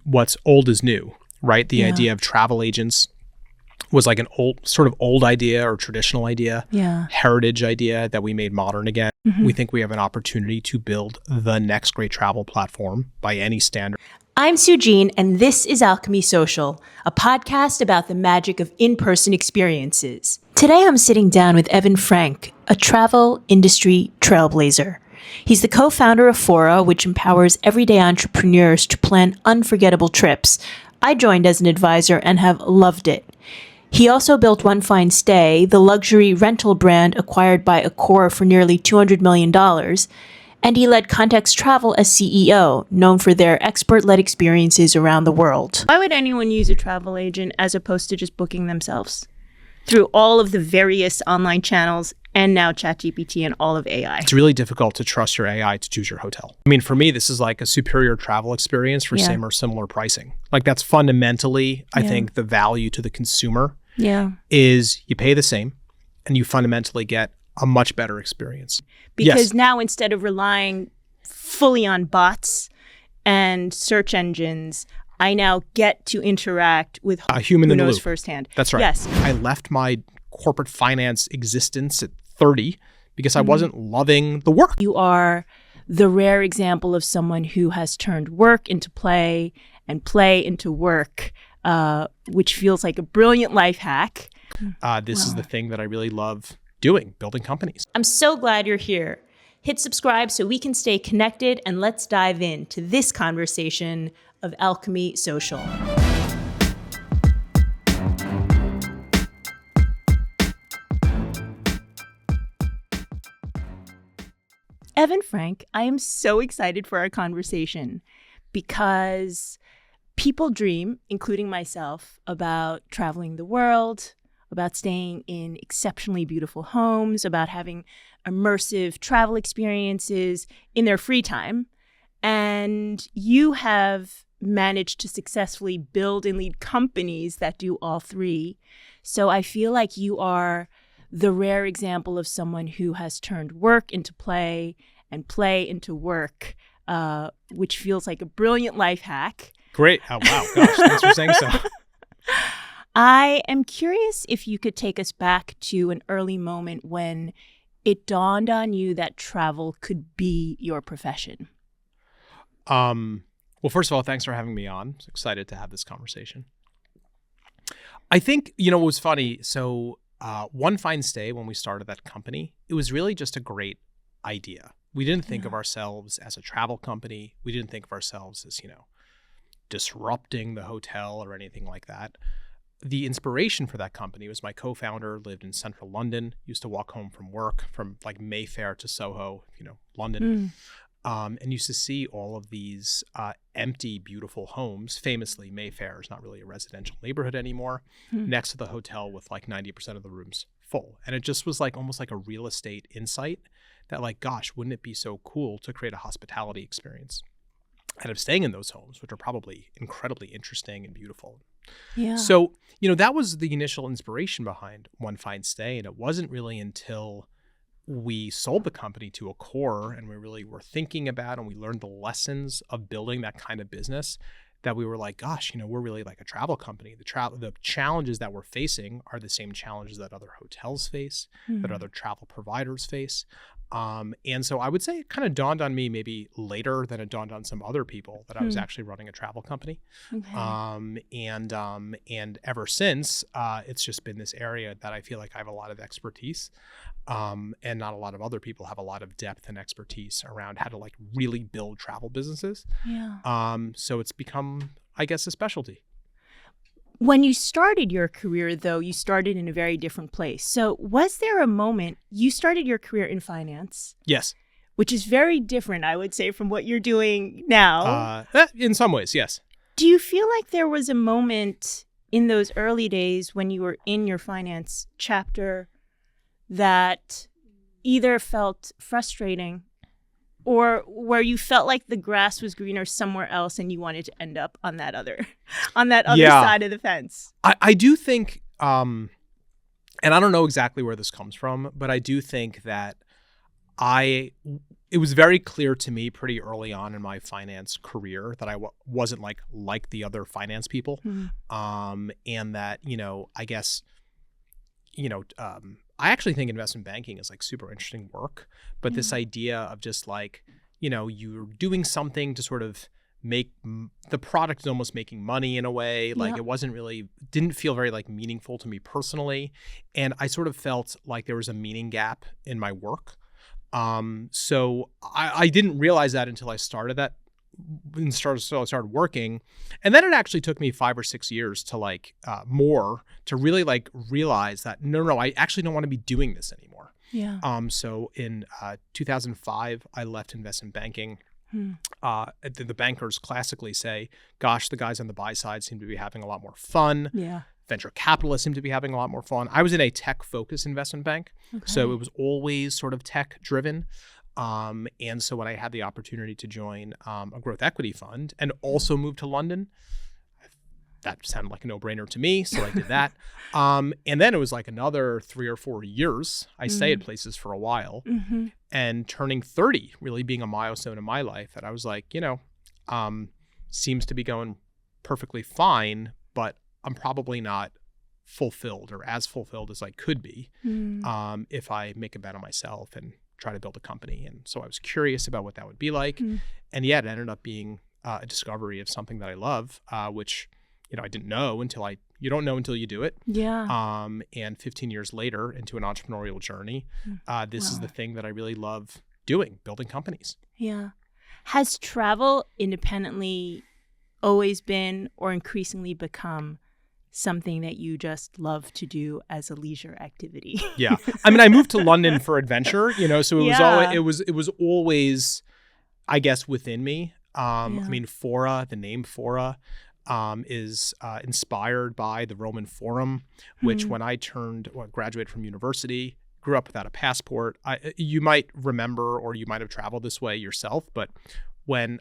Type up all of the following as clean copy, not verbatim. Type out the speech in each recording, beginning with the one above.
what's old is new, right? The idea of travel agents was like an old idea or traditional idea, heritage idea that we made modern again. We think we have an opportunity to build the next great travel platform by any standard. I'm Sujin, and this is Alchemy Social, a podcast about the magic of in-person experiences. Today, I'm sitting down with Evan Frank, a travel industry trailblazer. He's the co-founder of Fora, which empowers everyday entrepreneurs to plan unforgettable trips. I joined as an advisor and have loved it. He also built onefinestay, the luxury rental brand acquired by Accor for nearly $200 million. And he led Context Travel as CEO, known for their expert-led experiences around the world. Why would anyone use a travel agent as opposed to just booking themselves through all of the various online channels and now ChatGPT and all of AI? It's really difficult to trust your AI to choose your hotel. I mean, for me, this is like a superior travel experience for same or similar pricing. Like that's fundamentally, I think, the value to the consumer is you pay the same and you fundamentally get a much better experience. Because now instead of relying fully on bots and search engines, I now get to interact with a human in the loop firsthand. That's right. Yes. I left my corporate finance existence at 30 because I wasn't loving the work. You are the rare example of someone who has turned work into play and play into work, which feels like a brilliant life hack. This is the thing that I really love doing, building companies. I'm so glad you're here. Hit subscribe so we can stay connected, and let's dive into this conversation of Alchemy Social. Evan Frank, I am so excited for our conversation because people dream, including myself, about traveling the world, about staying in exceptionally beautiful homes, about having immersive travel experiences in their free time. And you have managed to successfully build and lead companies that do all three. So I feel like you are the rare example of someone who has turned work into play and play into work, which feels like a brilliant life hack. Great. Oh, wow. Gosh, thanks for saying so. I am curious if you could take us back to an early moment when it dawned on you that travel could be your profession. Well, first of all, thanks for having me on. I'm excited to have this conversation. I think, it was funny. So onefinestay, when we started that company, it was really just a great idea. We didn't think of ourselves as a travel company. We didn't think of ourselves as, disrupting the hotel or anything like that. The inspiration for that company was my co-founder lived in central London, used to walk home from work from like Mayfair to Soho, London, and used to see all of these empty, beautiful homes. Famously, Mayfair is not really a residential neighborhood anymore, next to the hotel with like 90% of the rooms full. And it just was like almost like a real estate insight that like, gosh, wouldn't it be so cool to create a hospitality experience out of staying in those homes, which are probably incredibly interesting and beautiful. Yeah. So, that was the initial inspiration behind onefinestay. And it wasn't really until we sold the company to Accor and we really were thinking about and we learned the lessons of building that kind of business that we were like, gosh, we're really like a travel company. The challenges that we're facing are the same challenges that other hotels face, that other travel providers face. And so I would say it kind of dawned on me maybe later than it dawned on some other people that I was actually running a travel company. Okay. And ever since, it's just been this area that I feel like I have a lot of expertise, and not a lot of other people have a lot of depth and expertise around how to like really build travel businesses. Yeah. So it's become, I guess, a specialty. When you started your career, though, you started in a very different place. So was there a moment, you started your career in finance? Yes. Which is very different, I would say, from what you're doing now. In some ways, yes. Do you feel like there was a moment in those early days when you were in your finance chapter that either felt frustrating or where you felt like the grass was greener somewhere else and you wanted to end up on that other side of the fence? I do think, and I don't know exactly where this comes from, but I do think that it was very clear to me pretty early on in my finance career that I wasn't like the other finance people. And that, I guess, I actually think investment banking is like super interesting work, but this idea of just like, you're doing something to sort of make the product is almost making money in a way. Like it didn't feel very like meaningful to me personally. And I sort of felt like there was a meaning gap in my work. So I didn't realize that until I started working. And then it actually took me 5 or 6 years to to really like realize that, no, I actually don't want to be doing this anymore. Yeah. So in 2005, I left investment banking. The bankers classically say, gosh, the guys on the buy side seem to be having a lot more fun. Yeah. Venture capitalists seem to be having a lot more fun. I was in a tech-focused investment bank, so it was always sort of tech-driven. And so when I had the opportunity to join a growth equity fund and also move to London, that sounded like a no-brainer to me, so I did that. And then it was like another 3 or 4 years. I stayed at places for a while, and turning 30 really being a milestone in my life that I was like, seems to be going perfectly fine, but I'm probably not fulfilled or as fulfilled as I could be if I make a bet on myself and try to build a company. And so I was curious about what that would be like. And it ended up being a discovery of something that I love, which, I didn't know you don't know until you do it. Yeah. And 15 years later into an entrepreneurial journey, this is the thing that I really love doing, building companies. Yeah. Has travel independently always been or increasingly become something that you just love to do as a leisure activity? Yeah. I mean, I moved to London for adventure, so it was always, I guess, within me. I mean, Fora, the name Fora, is inspired by the Roman Forum, which when I graduated from university, grew up without a passport. You might remember, or you might have traveled this way yourself, but when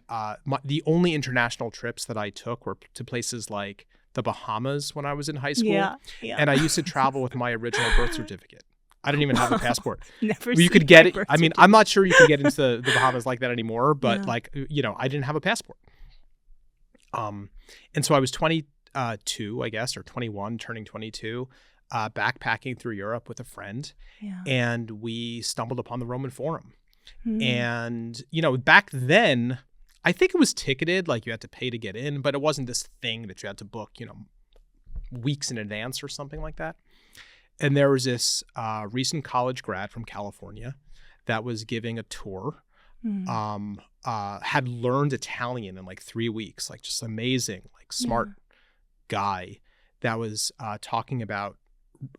the only international trips that I took were to places like the Bahamas when I was in high school. And I used to travel with my original birth certificate. I didn't even have a passport. You could get it. I mean, I'm not sure you can get into the Bahamas like that anymore, but I didn't have a passport. And so I was 22, I guess, or 21, turning 22, backpacking through Europe with a friend. And we stumbled upon the Roman Forum. And, back then, I think it was ticketed, like you had to pay to get in, but it wasn't this thing that you had to book, weeks in advance or something like that. And there was this recent college grad from California that was giving a tour, had learned Italian in like 3 weeks, like just amazing, like smart guy that was talking about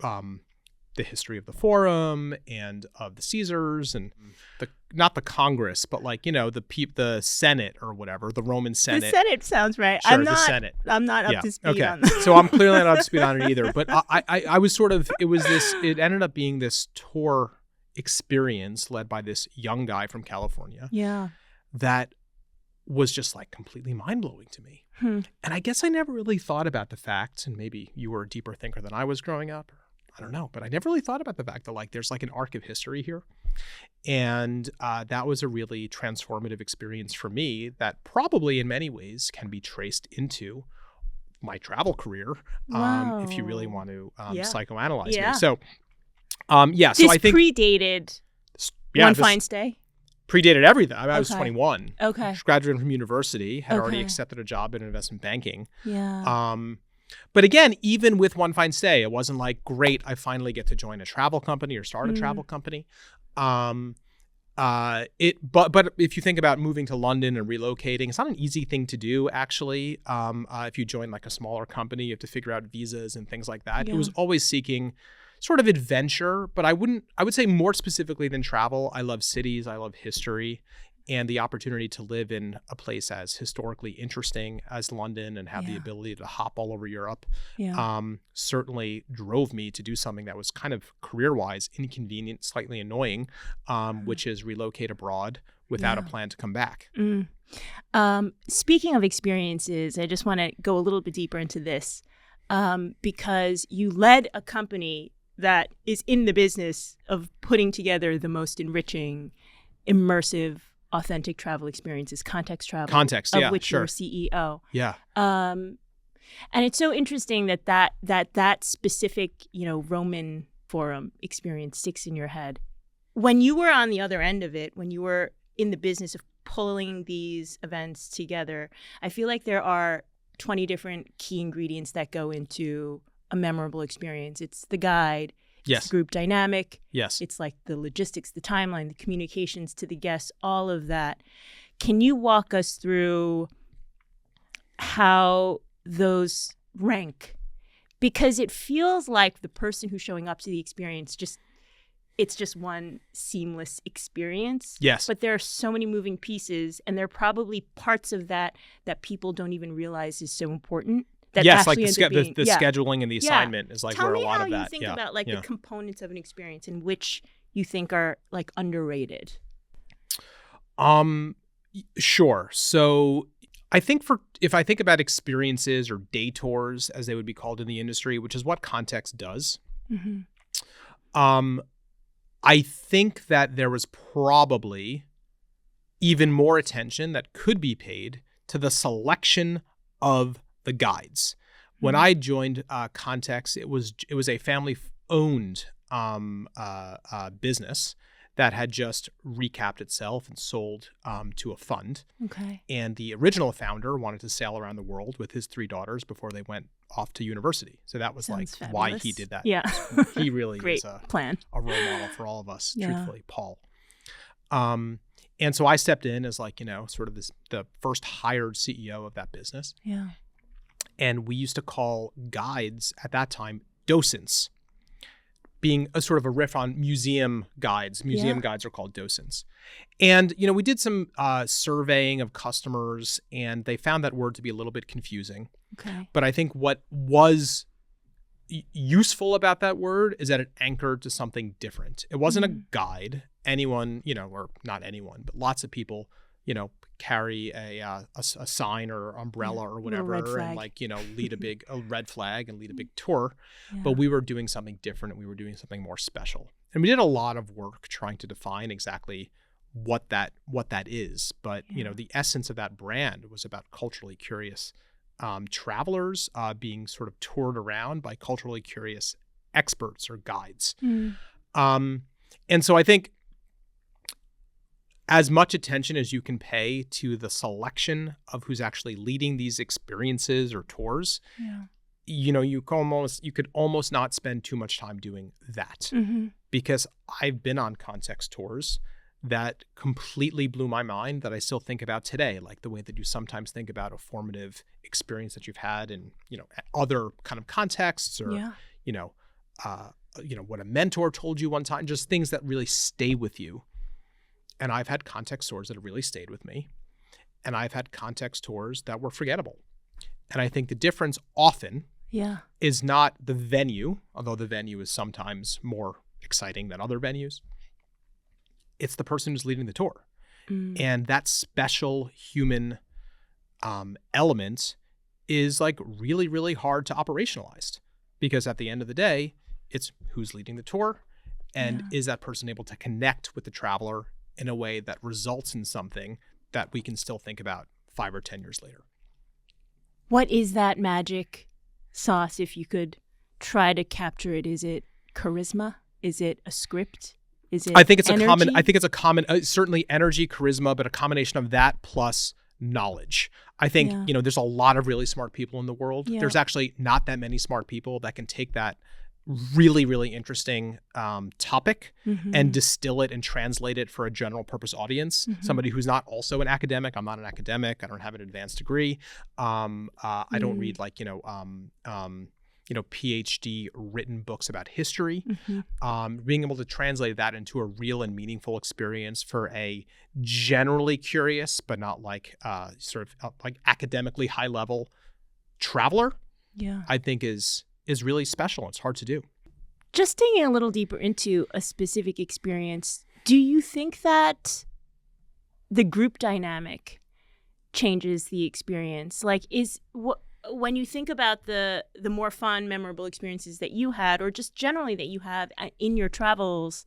the history of the Forum and of the Caesars and not the Congress, but like, the Senate or whatever, the Roman Senate. The Senate sounds right. Sure, the Senate. I'm not up to speed on that. So I'm clearly not up to speed on it either. But I was it ended up being this tour experience led by this young guy from California. Yeah. That was just like completely mind-blowing to me. And I guess I never really thought about the fact, and maybe you were a deeper thinker than I was growing up, I don't know, but I never really thought about the fact that like there's like an arc of history here. And that was a really transformative experience for me that probably in many ways can be traced into my travel career, if you really want to psychoanalyze me. So, This so I think predated One Fine Stay? Predated everything. I was 21. Okay. Graduated from university, had already accepted a job in investment banking. Yeah. But again, even with One Fine Stay, it wasn't like, great, I finally get to join a travel company or start a travel company. But if you think about moving to London and relocating, it's not an easy thing to do, actually. If you join like a smaller company, you have to figure out visas and things like that. It was always seeking sort of adventure, but I would say more specifically than travel, I love cities, I love history, and the opportunity to live in a place as historically interesting as London and have the ability to hop all over Europe certainly drove me to do something that was kind of career-wise inconvenient, slightly annoying, which is relocate abroad without a plan to come back. Speaking of experiences, I just want to go a little bit deeper into this because you led a company that is in the business of putting together the most enriching immersive, authentic travel experiences, context travel, Yeah, of which sure. you're CEO. Yeah. And it's so interesting that specific, Roman Forum experience sticks in your head. When you were on the other end of it, when you were in the business of pulling these events together, I feel like there are 20 different key ingredients that go into a memorable experience. It's the guide, Yes. it's the group dynamic, Yes. it's like the logistics, the timeline, the communications to the guests, all of that. Can you walk us through how those rank? Because it feels like the person who's showing up to the experience it's just one seamless experience. Yes. But there are so many moving pieces, and there are probably parts of that people don't even realize is so important. That yes, like actually end up being, the scheduling and the assignment is like Tell where me a lot how of that. you think yeah. about like the components of an experience and which you think are like underrated. Sure. So I think if I think about experiences or day tours, as they would be called in the industry, which is what Context does, I think that there was probably even more attention that could be paid to the selection of the guides. When I joined Context, it was a family-owned business that had just recapped itself and sold to a fund. Okay. And the original founder wanted to sail around the world with his 3 daughters before they went off to university. So that was Sounds like fabulous. why he did that. Yeah. He really Great is a plan. role model for all of us, Yeah. truthfully, Paul. And so I stepped in as like, sort of the first hired CEO of that business. Yeah. And we used to call guides at that time docents, being a sort of a riff on museum guides. Museum guides are called docents. And, we did some surveying of customers, and they found that word to be a little bit confusing. Okay. But I think what was useful about that word is that it anchored to something different. It wasn't a guide. Anyone, or not anyone, but lots of people, carry a sign or umbrella or whatever, and like, lead a red flag and lead a big tour. Yeah. But we were doing something different, and we were doing something more special. And we did a lot of work trying to define exactly what that is. But, the essence of that brand was about culturally curious travelers being sort of toured around by culturally curious experts or guides. And so I think as much attention as you can pay to the selection of who's actually leading these experiences or tours, you could almost not spend too much time doing that. Because I've been on Context tours that completely blew my mind that I still think about today, like the way that you sometimes think about a formative experience that you've had in, other kind of contexts, or, what a mentor told you one time, just things that really stay with you. And I've had Context tours that have really stayed with me. And I've had Context tours that were forgettable. And I think the difference often is not the venue, although the venue is sometimes more exciting than other venues. It's the person who's leading the tour. And that special human element is like really, really hard to operationalize, because at the end of the day, it's who's leading the tour, and is that person able to connect with the traveler in a way that results in something that we can still think about 5 or 10 years later. What is that magic sauce, if you could try to capture it? Is it charisma? Is it a script? Is it I think it's energy? a common, certainly energy, charisma, but a combination of that plus knowledge. I think, there's a lot of really smart people in the world. There's actually not that many smart people that can take that really, really interesting topic and distill it and translate it for a general purpose audience. Somebody who's not also an academic. I'm not an academic. I don't have an advanced degree. I don't read like, PhD written books about history. Being able to translate that into a real and meaningful experience for a generally curious, but not like sort of like academically high level traveler, I think is really special. It's hard to do. Just digging a little deeper into a specific experience, do you think that the group dynamic changes the experience? Like, when you think about the more fun, memorable experiences that you had, or just generally that you have in your travels,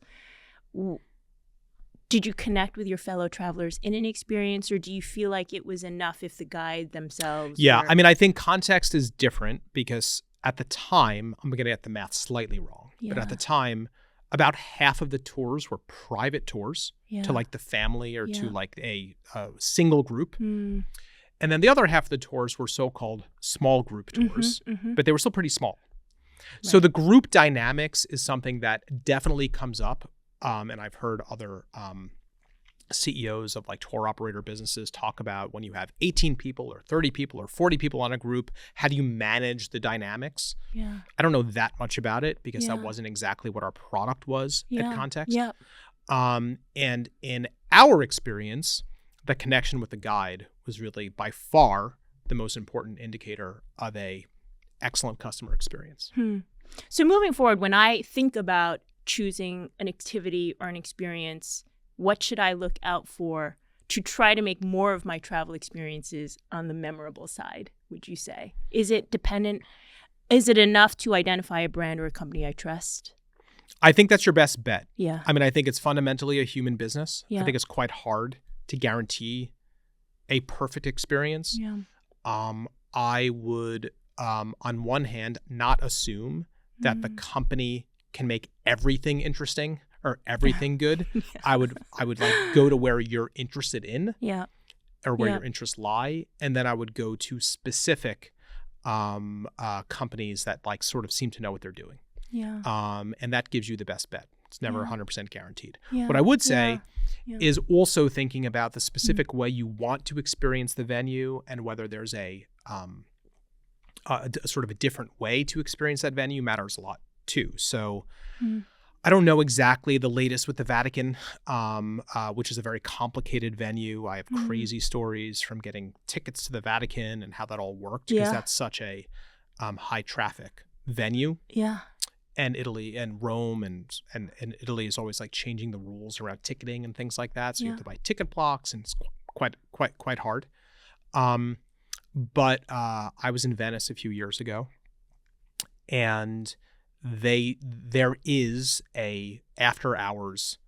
did you connect with your fellow travelers in an experience, or do you feel like it was enough if the guide themselves Yeah, were... I mean, I think context is different because at the time, I'm going to get the math slightly wrong, but at the time, about half of the tours were private tours to like the family or to like a single group. And then the other half of the tours were so-called small group tours, but they were still pretty small. Right. So the group dynamics is something that definitely comes up. And I've heard other CEOs of like tour operator businesses talk about when you have 18 people or 30 people or 40 people on a group, how do you manage the dynamics? Yeah. I don't know that much about it because that wasn't exactly what our product was at Context. Yeah. And in our experience, the connection with the guide was really by far the most important indicator of a excellent customer experience. So moving forward, when I think about choosing an activity or an experience, what should I look out for to try to make more of my travel experiences on the memorable side, would you say? Is it dependent? Is it enough to identify a brand or a company I trust? I think that's your best bet. Yeah. I mean, I think it's fundamentally a human business. Yeah. I think it's quite hard to guarantee a perfect experience. Yeah. I would, on one hand, not assume that the company can make everything interesting or everything good. I would like go to where you're interested in, or where your interests lie, and then I would go to specific companies that like sort of seem to know what they're doing. And that gives you the best bet. It's never 100% guaranteed. What I would say is also thinking about the specific way you want to experience the venue and whether there's a sort of a different way to experience that venue matters a lot too. So I don't know exactly the latest with the Vatican, which is a very complicated venue. I have crazy stories from getting tickets to the Vatican and how that all worked because that's such a high traffic venue. Yeah. And Italy and Rome and Italy is always like changing the rules around ticketing and things like that. So you have to buy ticket blocks and it's quite hard. But I was in Venice a few years ago, and there is a after hours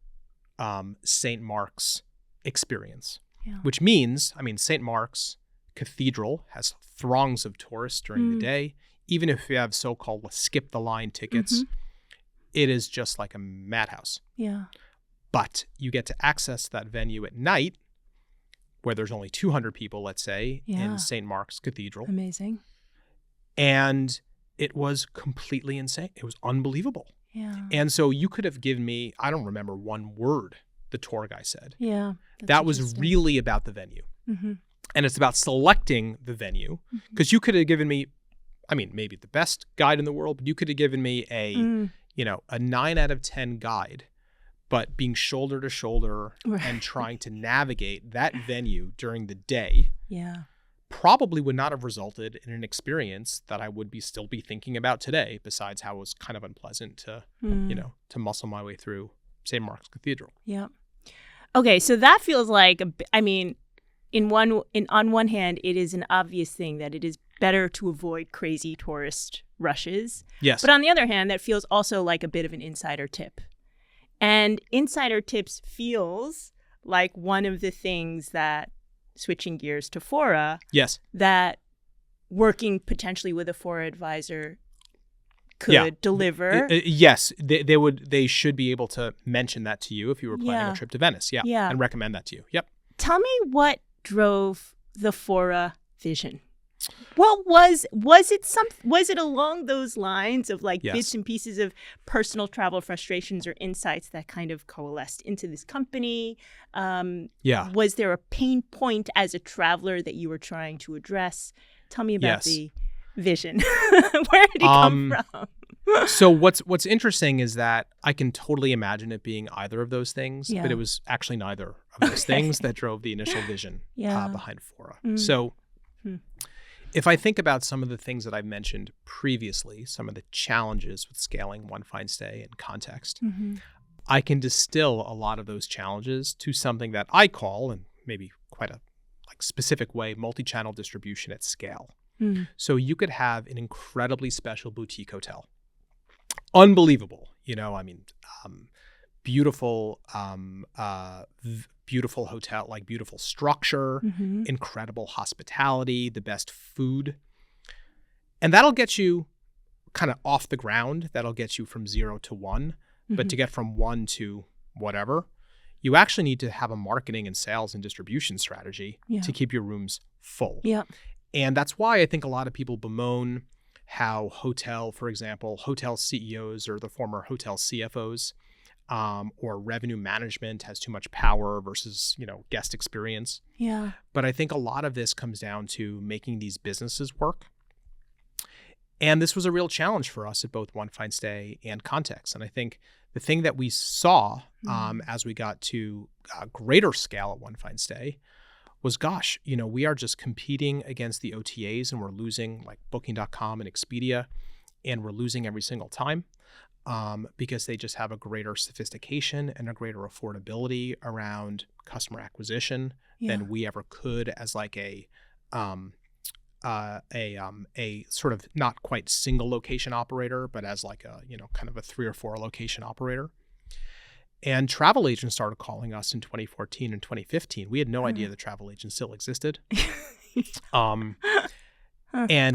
St. Mark's experience, which means, I mean, St. Mark's Cathedral has throngs of tourists during the day. Even if you have so-called skip the line tickets, it is just like a madhouse. Yeah. But you get to access that venue at night where there's only 200 people, let's say, in St. Mark's Cathedral. Amazing. And it was completely insane. It was unbelievable. Yeah. And so you could have given me, I don't remember one word the tour guy said. Yeah. That was really about the venue. And it's about selecting the venue because you could have given me, I mean, maybe the best guide in the world, but you could have given me a 9 out of 10 guide, but being shoulder to shoulder and trying to navigate that venue during the day probably would not have resulted in an experience that I would still be thinking about today, besides how it was kind of unpleasant to, to muscle my way through St. Mark's Cathedral. Yeah. Okay, so that feels like, I mean, on one hand, it is an obvious thing that it is better to avoid crazy tourist rushes. Yes. But on the other hand, that feels also like a bit of an insider tip. And insider tips feels like one of the things that, switching gears to Fora, that working potentially with a Fora advisor could deliver. Yes, they should be able to mention that to you if you were planning a trip to Venice. Yeah, and recommend that to you. Yep. Tell me what drove the Fora vision. What was it along those lines of like bits and pieces of personal travel frustrations or insights that kind of coalesced into this company? Was there a pain point as a traveler that you were trying to address? Tell me about the vision. Where did it come from? So what's interesting is that I can totally imagine it being either of those things, but it was actually neither of those things that drove the initial vision behind Fora. So if I think about some of the things that I've mentioned previously, some of the challenges with scaling onefinestay and Context, I can distill a lot of those challenges to something that I call, and maybe quite a specific way, multi-channel distribution at scale. So you could have an incredibly special boutique hotel. Unbelievable. beautiful, beautiful hotel, like beautiful structure, incredible hospitality, the best food. And that'll get you kind of off the ground. That'll get you from 0 to 1. But to get from 1 to whatever, you actually need to have a marketing and sales and distribution strategy to keep your rooms full. Yeah. And that's why I think a lot of people bemoan how for example, hotel CEOs or the former hotel CFOs or revenue management has too much power versus, guest experience. Yeah. But I think a lot of this comes down to making these businesses work. And this was a real challenge for us at both One Fine Stay and Context. And I think the thing that we saw as we got to a greater scale at One Fine Stay was, gosh, we are just competing against the OTAs and we're losing like Booking.com and Expedia, and we're losing every single time because they just have a greater sophistication and a greater affordability around customer acquisition than we ever could as like a sort of not quite single location operator, but as like a, kind of a 3 or 4 location operator. And travel agents started calling us in 2014 and 2015. We had no idea that travel agents still existed. And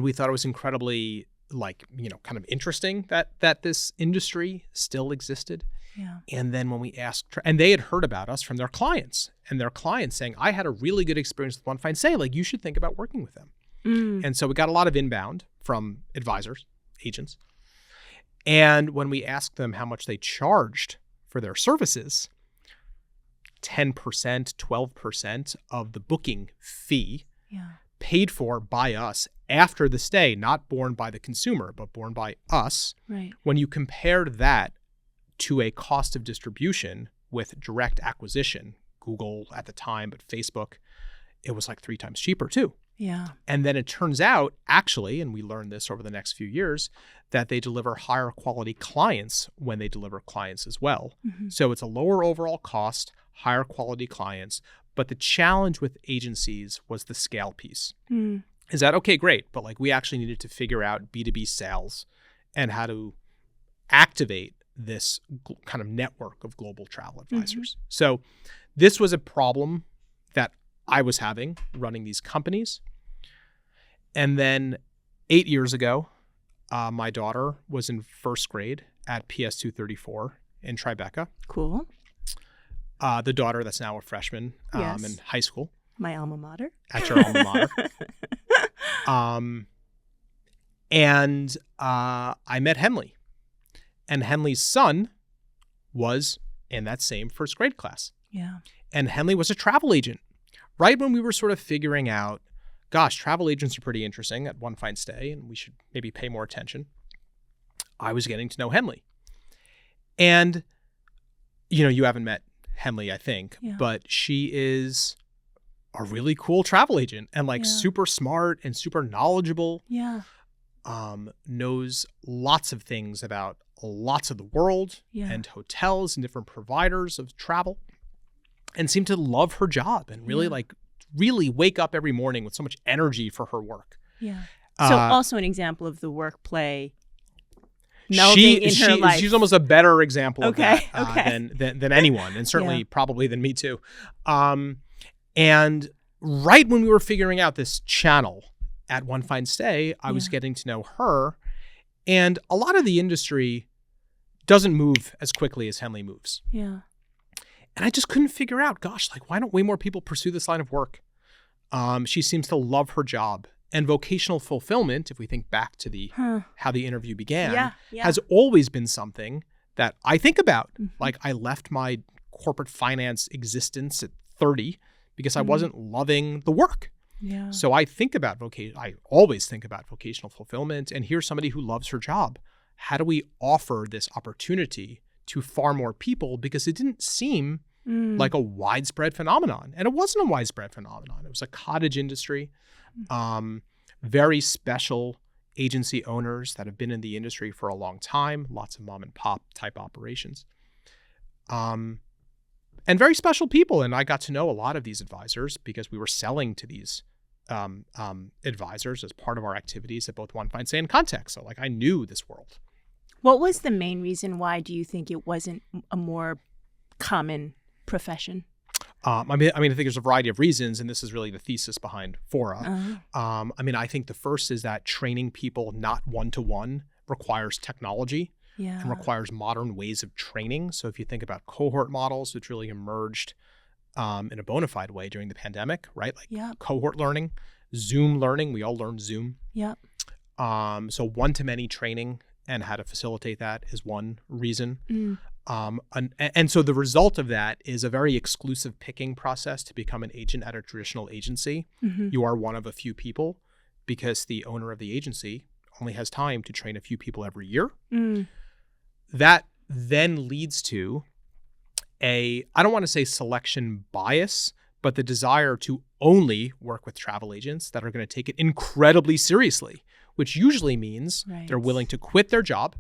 we thought it was incredibly kind of interesting that this industry still existed. Yeah. And then when we asked, and they had heard about us from their clients, and their clients saying, I had a really good experience with One Fine Stay. Like, you should think about working with them. And so we got a lot of inbound from advisors, agents. And when we asked them how much they charged for their services, 10%, 12% of the booking fee paid for by us after the stay, not borne by the consumer, but borne by us. Right. When you compared that to a cost of distribution with direct acquisition, Google at the time, but Facebook, it was like 3 times cheaper too. Yeah. And then it turns out, actually, and we learned this over the next few years, that they deliver higher quality clients when they deliver clients as well. So it's a lower overall cost, higher quality clients. But the challenge with agencies was the scale piece. Is that, okay, great, but like we actually needed to figure out B2B sales and how to activate this kind of network of global travel advisors. So this was a problem that I was having running these companies. And then 8 years ago, my daughter was in first grade at PS 234 in Tribeca. Cool. The daughter that's now a freshman in high school. My alma mater. At your alma mater. And I met Henley. And Henley's son was in that same first grade class. Yeah. And Henley was a travel agent. Right when we were sort of figuring out, gosh, travel agents are pretty interesting at One Fine Stay, and we should maybe pay more attention, I was getting to know Henley. And, you haven't met Henley, I think, but she is a really cool travel agent and super smart and super knowledgeable. Yeah. Knows lots of things about lots of the world and hotels and different providers of travel, and seemed to love her job and really wake up every morning with so much energy for her work. Yeah. So also an example of the work play melding in her life. She's almost a better example of that than anyone, and certainly probably than me too. And right when we were figuring out this channel at One Fine Stay, I was getting to know her. And a lot of the industry doesn't move as quickly as Henley moves. Yeah. And I just couldn't figure out, gosh, why don't way more people pursue this line of work? She seems to love her job. And vocational fulfillment, if we think back to how the interview began, has always been something that I think about. I left my corporate finance existence at 30 because I wasn't loving the work. Yeah. So I think about I always think about vocational fulfillment. And here's somebody who loves her job. How do we offer this opportunity to far more people? Because it didn't seem like a widespread phenomenon. And it wasn't a widespread phenomenon. It was a cottage industry. Very special agency owners that have been in the industry for a long time, lots of mom and pop type operations, and very special people. And I got to know a lot of these advisors because we were selling to these advisors as part of our activities at both One Fine Stay and Context. So I knew this world. What was the main reason why do you think it wasn't a more common profession? I think there's a variety of reasons, and this is really the thesis behind Fora. I think the first is that training people not one-to-one requires technology and requires modern ways of training. So if you think about cohort models, which really emerged in a bona fide way during the pandemic, right? Like cohort learning, Zoom learning, we all learned Zoom. So one-to-many training and how to facilitate that is one reason. And so the result of that is a very exclusive picking process to become an agent at a traditional agency. You are one of a few people because the owner of the agency only has time to train a few people every year. That then leads to I don't want to say selection bias, but the desire to only work with travel agents that are going to take it incredibly seriously, which usually means they're willing to quit their job.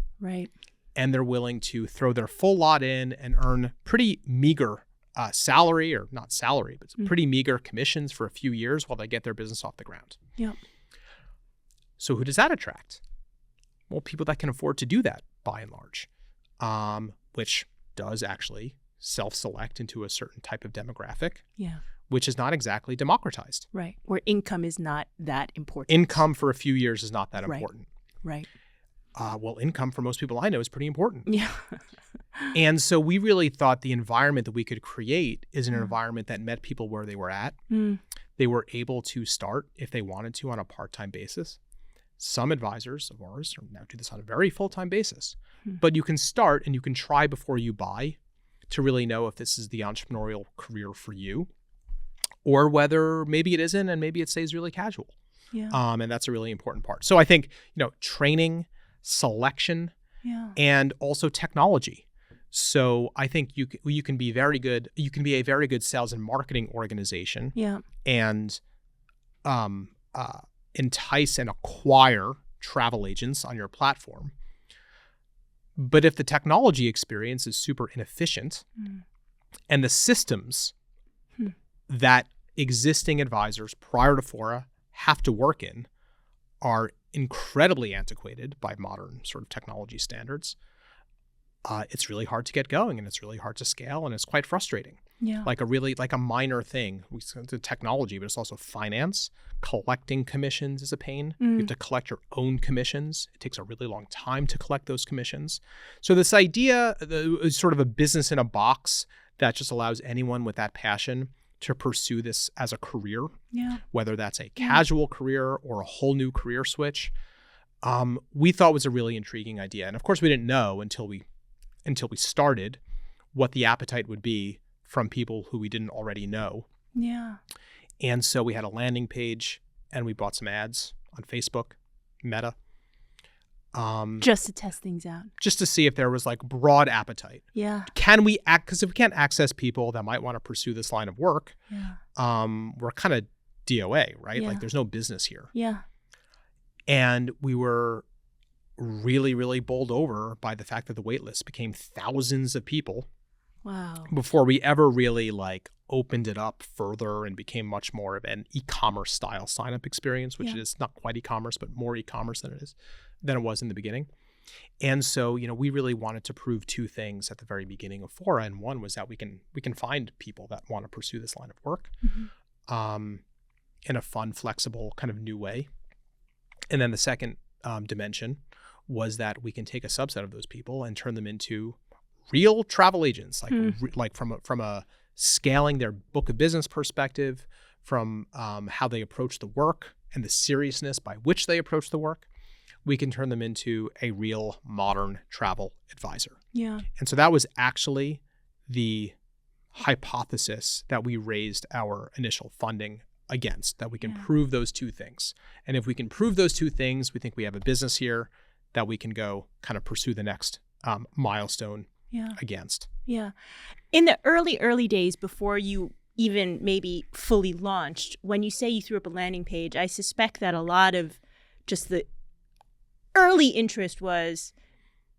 And they're willing to throw their full lot in and earn pretty meager salary, or not salary, but pretty meager commissions for a few years while they get their business off the ground. So who does that attract? Well, people that can afford to do that, by and large, which does actually self-select into a certain type of demographic, which is not exactly democratized. Where income is not that important. Income for a few years is not that important. Well, income for most people I know is pretty important. And so we really thought the environment that we could create is an environment that met people where they were at. They were able to start, if they wanted to, on a part-time basis. Some advisors of ours now do this on a very full-time basis. But you can start and you can try before you buy to really know if this is the entrepreneurial career for you, or whether maybe it isn't and maybe it stays really casual. And that's a really important part. So I think, training, selection, and also technology. So I think you can be very good. You can be a very good sales and marketing organization, and entice and acquire travel agents on your platform. But if the technology experience is super inefficient, and the systems that existing advisors prior to Fora have to work in are incredibly antiquated by modern sort of technology standards, it's really hard to get going, and it's really hard to scale, and it's quite frustrating. Like a minor thing. The technology, but it's also finance. Collecting commissions is a pain. You have to collect your own commissions. It takes a really long time to collect those commissions. So this idea is sort of a business in a box that just allows anyone with that passion to pursue this as a career, whether that's a casual career or a whole new career switch, we thought was a really intriguing idea. And of course, we didn't know until we started what the appetite would be from people who we didn't already know. And so we had a landing page, and we bought some ads on Facebook, Meta. Just to test things out. Just to see if there was like broad appetite. Can we because if we can't access people that might want to pursue this line of work, we're kind of DOA, right? Like there's no business here. And we were really, really bowled over by the fact that the wait list became thousands of people. Before we ever really opened it up further and became much more of an e-commerce style sign-up experience, which is not quite e-commerce, but more e-commerce than it was in the beginning. And so, we really wanted to prove two things at the very beginning of Fora. And one was that we can find people that want to pursue this line of work in a fun, flexible kind of new way. And then the second dimension was that we can take a subset of those people and turn them into real travel agents, like from a scaling their book of business perspective, from how they approach the work and the seriousness by which they approach the work. We can turn them into a real modern travel advisor. And so that was actually the hypothesis that we raised our initial funding against, that we can prove those two things. And if we can prove those two things, we think we have a business here that we can go kind of pursue the next milestone against. In the early days before you even maybe fully launched, when you say you threw up a landing page, I suspect that a lot of just the early interest was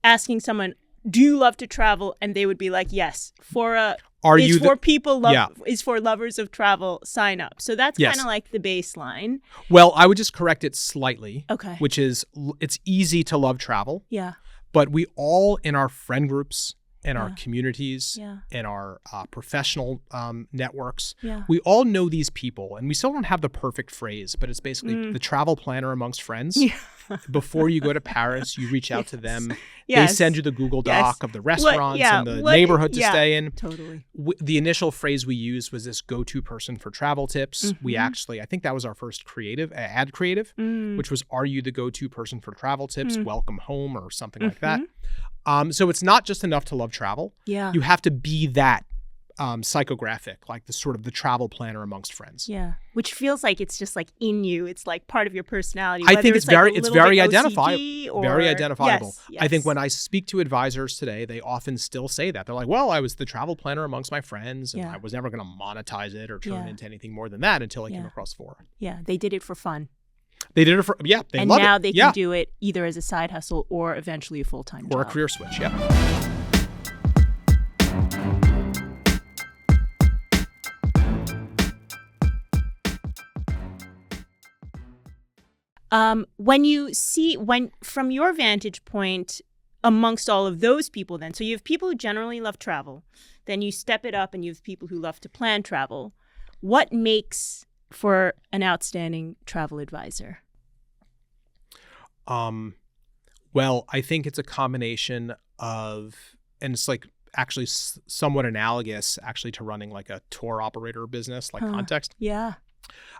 asking someone, do you love to travel? And they would be like, yes. Fora is for people, is for lovers of travel, sign up. So that's kind of like the baseline. Well, I would just correct it slightly. Okay. Which is, it's easy to love travel. Yeah. But we all in our friend groups in our communities, Yeah. in our professional networks. Yeah. We all know these people, and we still don't have the perfect phrase, but it's basically the travel planner amongst friends. Yeah. Before you go to Paris, you reach out to them. Yes. They send you the Google Doc Yes. of the restaurants yeah, and the what- neighborhood to yeah, stay in. Totally. The initial phrase we used was this go-to person for travel tips. We actually, I think that was our first ad creative, which was, are you the go-to person for travel tips? Welcome home, or something like that. So it's not just enough to love travel. Yeah. You have to be that psychographic, like the sort of the travel planner amongst friends. Yeah. Which feels like it's just like in you. It's like part of your personality. I think it's like very a little bit identifiable. OCD or... Very identifiable. Yes, I think yes. when I speak to advisors today, they often still say that. They're like, well, I was the travel planner amongst my friends, and Yeah. I was never going to monetize it or turn Yeah. it into anything more than that until I came Yeah. across Fora. Yeah. They did it for fun. They did it for, they And love now it. they can do it either as a side hustle or eventually a full-time job. Or a career switch, yeah. When from your vantage point amongst all of those people then, so you have people who generally love travel, then you step it up and you have people who love to plan travel. What makes for an outstanding travel advisor? Well, I think it's a combination of, and it's like actually somewhat analogous actually to running like a tour operator business, like Context. Yeah.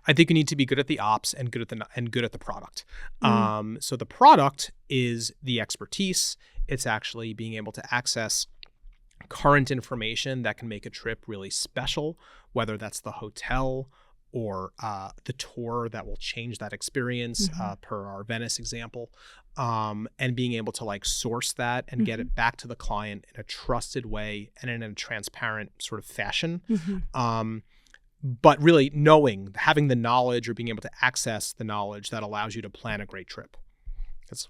I think you need to be good at the ops and good at the product. So the product is the expertise. It's actually being able to access current information that can make a trip really special, whether that's the hotel or the tour that will change that experience, per our Venice example, and being able to like source that and get it back to the client in a trusted way and in a transparent sort of fashion. But really having the knowledge or being able to access the knowledge that allows you to plan a great trip. That's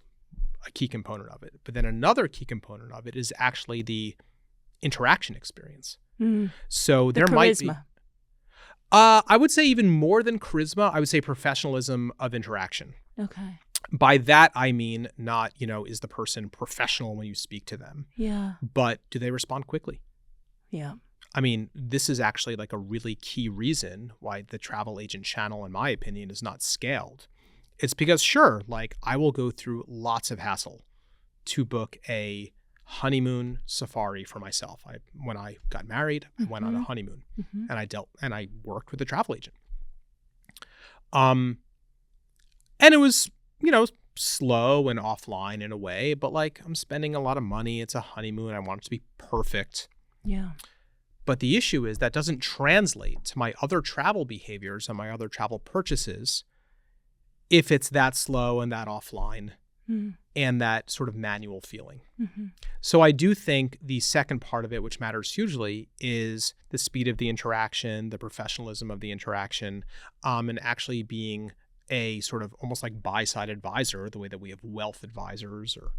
a key component of it. But then another key component of it is actually the interaction experience. So there might be, I would say even more than charisma, I would say professionalism of interaction. Okay. By that, I mean not, is the person professional when you speak to them, Yeah. but do they respond quickly? Yeah. I mean, this is actually like a really key reason why the travel agent channel, in my opinion, is not scaled. It's because, sure, like I will go through lots of hassle to book a honeymoon safari for myself. When I got married, I went on a honeymoon and I worked with a travel agent. And it was, slow and offline in a way, but like I'm spending a lot of money. It's a honeymoon. I want it to be perfect. Yeah. But the issue is that doesn't translate to my other travel behaviors and my other travel purchases if it's that slow and that offline and that sort of manual feeling. So I do think the second part of it, which matters hugely, is the speed of the interaction, the professionalism of the interaction, and actually being a sort of almost like buy-side advisor, the way that we have wealth advisors or,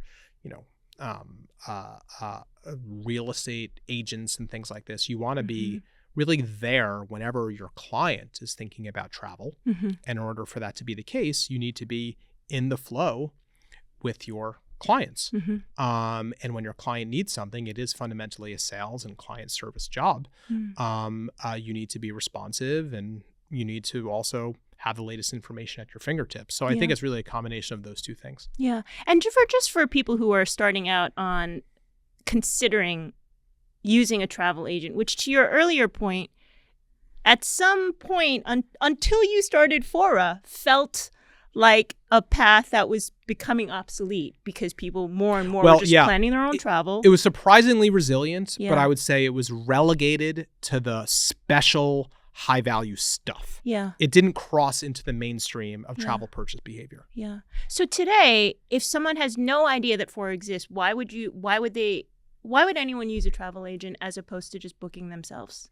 real estate agents and things like this. You want to be really there whenever your client is thinking about travel. And in order for that to be the case, you need to be in the flow with your clients. And when your client needs something, it is fundamentally a sales and client service job. You need to be responsive, and you need to also have the latest information at your fingertips. So I think it's really a combination of those two things. Yeah. And for people who are starting out on considering using a travel agent, which to your earlier point, at some point until you started Fora, felt like a path that was becoming obsolete because people more and more were just planning their own travel. It was surprisingly resilient, but Yeah. I would say it was relegated to the special high value stuff. Yeah. It didn't cross into the mainstream of travel purchase behavior. Yeah. So today, if someone has no idea that Fora exists, why would anyone use a travel agent as opposed to just booking themselves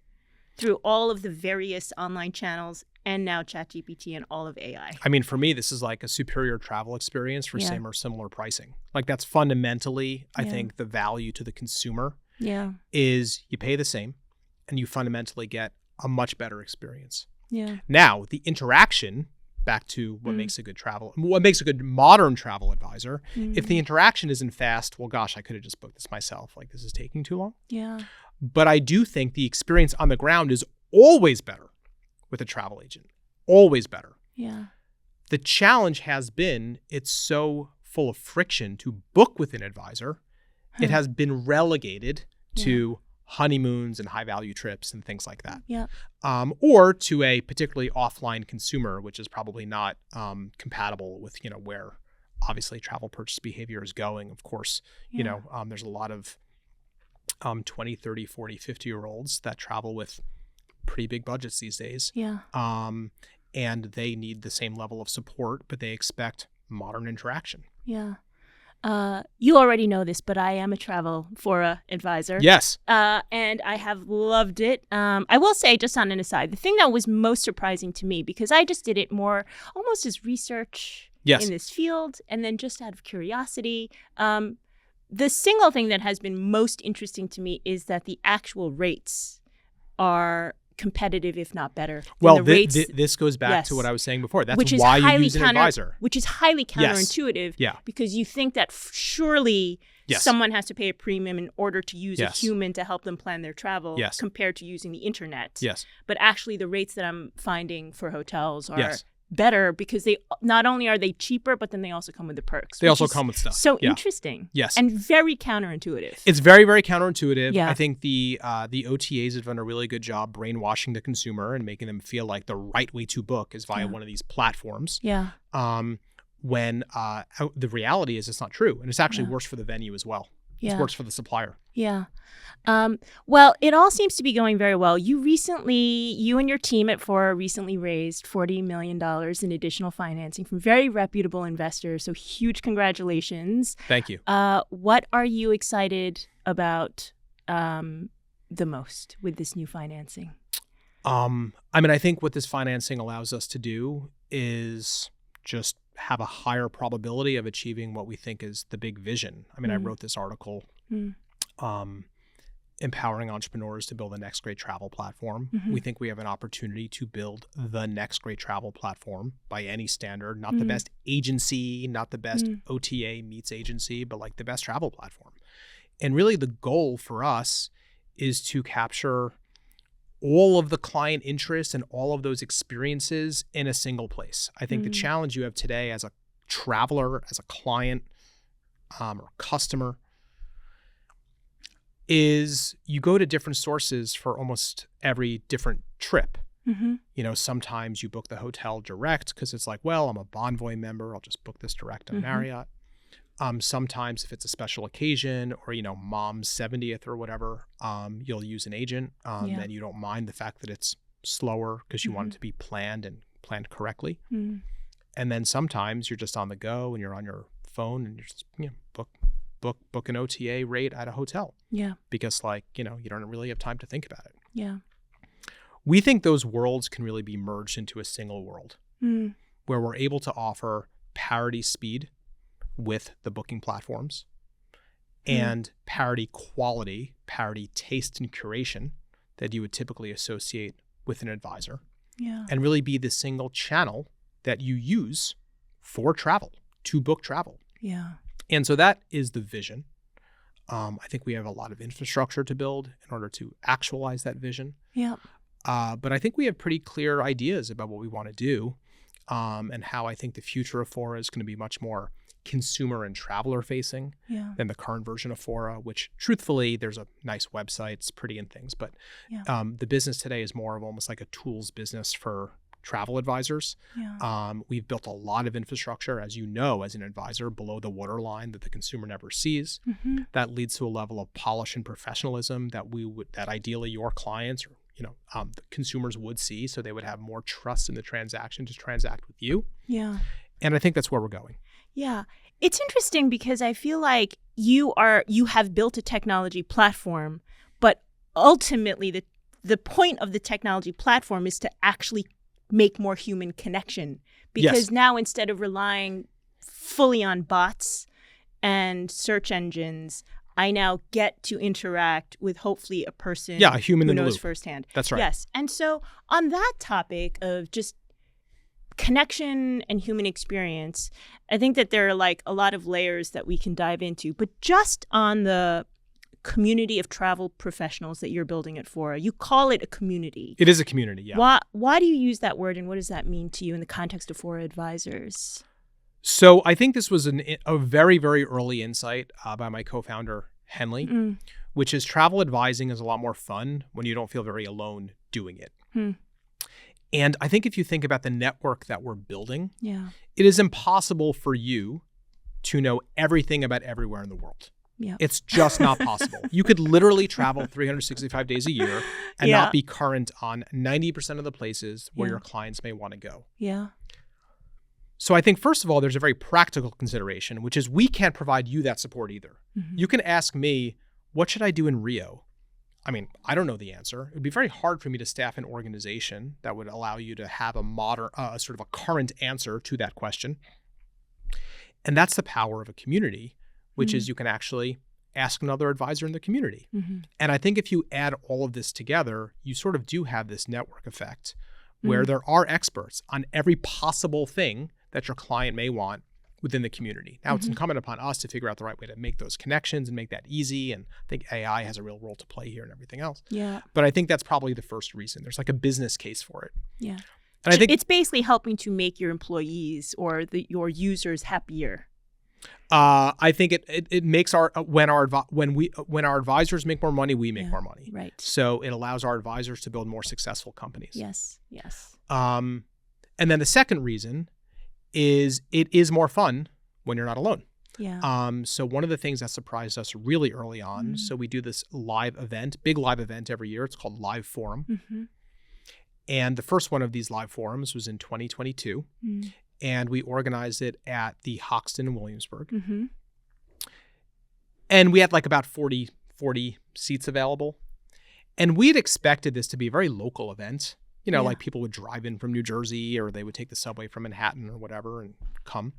through all of the various online channels and now ChatGPT and all of AI? I mean, for me, this is like a superior travel experience for same or similar pricing. Like that's fundamentally, I think, the value to the consumer is you pay the same and you fundamentally get a much better experience. Yeah. Now, the interaction back to what makes a good modern travel advisor. If the interaction isn't fast, well, gosh, I could have just booked this myself. Like, this is taking too long. Yeah. But I do think the experience on the ground is always better with a travel agent. Always better. Yeah. The challenge has been it's so full of friction to book with an advisor. It has been relegated to honeymoons and high-value trips and things like that. Yeah. Or to a particularly offline consumer, which is probably not compatible with, where obviously travel purchase behavior is going. Of course, there's a lot of 20, 30, 40, 50-year-olds that travel with pretty big budgets these days. Yeah. And they need the same level of support, but they expect modern interaction. Yeah. You already know this, but I am a travel Fora advisor. Yes. And I have loved it. I will say, just on an aside, the thing that was most surprising to me, because I just did it more almost as research in this field, and then just out of curiosity, the single thing that has been most interesting to me is that the actual rates are competitive, if not better. Well, this goes back to what I was saying before. That's why you use an advisor. Which is highly counterintuitive. Yeah. Because you think that surely someone has to pay a premium in order to use a human to help them plan their travel compared to using the internet. Yes. But actually the rates that I'm finding for hotels are better because they not only are they cheaper, but then they also come with the perks. They also come with stuff. So interesting. Yes. And very counterintuitive. It's very, very counterintuitive. Yeah. I think the OTAs have done a really good job brainwashing the consumer and making them feel like the right way to book is via one of these platforms. Yeah. When the reality is it's not true. And it's actually worse for the venue as well. Yeah. It's worse for the supplier. Yeah. Well, it all seems to be going very well. You and your team at Fora recently raised $40 million in additional financing from very reputable investors. So huge congratulations. Thank you. What are you excited about the most with this new financing? I think what this financing allows us to do is just have a higher probability of achieving what we think is the big vision. I wrote this article empowering entrepreneurs to build the next great travel platform. We think we have an opportunity to build the next great travel platform by any standard, not the best agency, not the best OTA meets agency, but like the best travel platform. And really the goal for us is to capture all of the client interest and all of those experiences in a single place. I think the challenge you have today as a traveler, as a client or customer, is you go to different sources for almost every different trip. Sometimes you book the hotel direct because it's like, well, I'm a Bonvoy member. I'll just book this direct on Marriott. Sometimes if it's a special occasion or, mom's 70th or whatever, you'll use an agent and you don't mind the fact that it's slower because you want it to be planned and planned correctly. And then sometimes you're just on the go and you're on your phone and you're just, book an OTA rate at a hotel. Yeah. Because you don't really have time to think about it. Yeah. We think those worlds can really be merged into a single world where we're able to offer parity speed with the booking platforms and parity quality, parity taste and curation that you would typically associate with an advisor. Yeah. And really be the single channel that you use for travel, to book travel. Yeah. And so that is the vision. I think we have a lot of infrastructure to build in order to actualize that vision. Yeah. But I think we have pretty clear ideas about what we want to do and how I think the future of Fora is going to be much more consumer and traveler facing than the current version of Fora, which truthfully, there's a nice website, it's pretty and things. But the business today is more of almost like a tools business for travel advisors. Yeah. We've built a lot of infrastructure, as you know, as an advisor below the waterline that the consumer never sees. That leads to a level of polish and professionalism that ideally your clients or the consumers would see, so they would have more trust in the transaction to transact with you. Yeah. And I think that's where we're going. Yeah. It's interesting because I feel like you have built a technology platform, but ultimately the point of the technology platform is to actually make more human connection. Because now instead of relying fully on bots and search engines, I now get to interact with hopefully a person a human who in the knows loop. firsthand. That's right. Yes. And so on that topic of just connection and human experience. I think that there are like a lot of layers that we can dive into, but just on the community of travel professionals that you're building at Fora, you call it a community. It is a community, yeah. Why do you use that word, and what does that mean to you in the context of Fora Advisors? So I think this was a very, very early insight by my co-founder, Henley, which is travel advising is a lot more fun when you don't feel very alone doing it. And I think if you think about the network that we're building, it is impossible for you to know everything about everywhere in the world. Yeah. It's just not possible. You could literally travel 365 days a year and not be current on 90% of the places where your clients may want to go. Yeah. So I think, first of all, there's a very practical consideration, which is we can't provide you that support either. You can ask me, what should I do in Rio? I mean, I don't know the answer. It would be very hard for me to staff an organization that would allow you to have a modern, sort of a current answer to that question. And that's the power of a community, which is you can actually ask another advisor in the community. And I think if you add all of this together, you sort of do have this network effect where there are experts on every possible thing that your client may want within the community. Now, it's incumbent upon us to figure out the right way to make those connections and make that easy. And I think AI has a real role to play here and everything else. Yeah. But I think that's probably the first reason. There's like a business case for it. Yeah. And I think it's basically helping to make your employees or your users happier. I think it makes when our advisors make more money, we make more money. Right. So it allows our advisors to build more successful companies. Yes. Yes. And then the second reason is it is more fun when you're not alone. Yeah. So one of the things that surprised us really early on, so we do this big live event every year. It's called Live Forum. And the first one of these live forums was in 2022. And we organized it at the Hoxton in Williamsburg. And we had like about 40 seats available. And we had expected this to be a very local event. You know, like people would drive in from New Jersey or they would take the subway from Manhattan or whatever and come.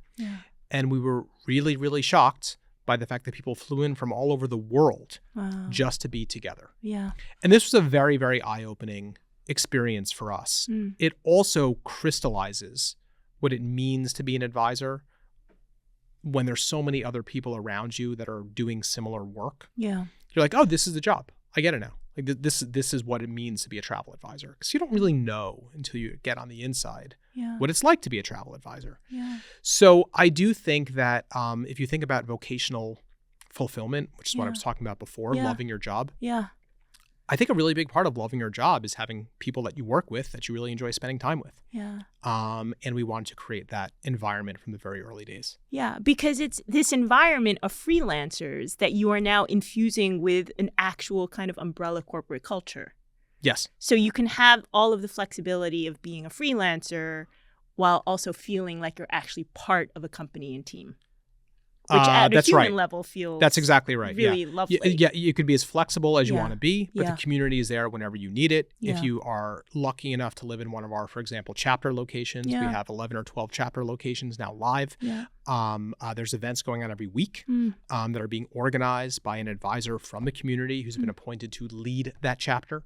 And we were really, really shocked by the fact that people flew in from all over the world just to be together. Yeah. And this was a very, very eye-opening experience for us. It also crystallizes what it means to be an advisor when there's so many other people around you that are doing similar work. Yeah. You're like, oh, this is the job. I get it now. Like this is what it means to be a travel advisor. Because you don't really know until you get on the inside what it's like to be a travel advisor. Yeah. So I do think that if you think about vocational fulfillment, which is what I was talking about before, loving your job. Yeah. I think a really big part of loving your job is having people that you work with that you really enjoy spending time with. Yeah. And we wanted to create that environment from the very early days. Yeah, because it's this environment of freelancers that you are now infusing with an actual kind of umbrella corporate culture. Yes. So you can have all of the flexibility of being a freelancer while also feeling like you're actually part of a company and team. Which at a human level feels that's exactly right. Really lovely. Yeah, you could be as flexible as you want to be, but the community is there whenever you need it. If you are lucky enough to live in one of our, for example, chapter locations, we have 11 or 12 chapter locations now live. There's events going on every week that are being organized by an advisor from the community who's been appointed to lead that chapter.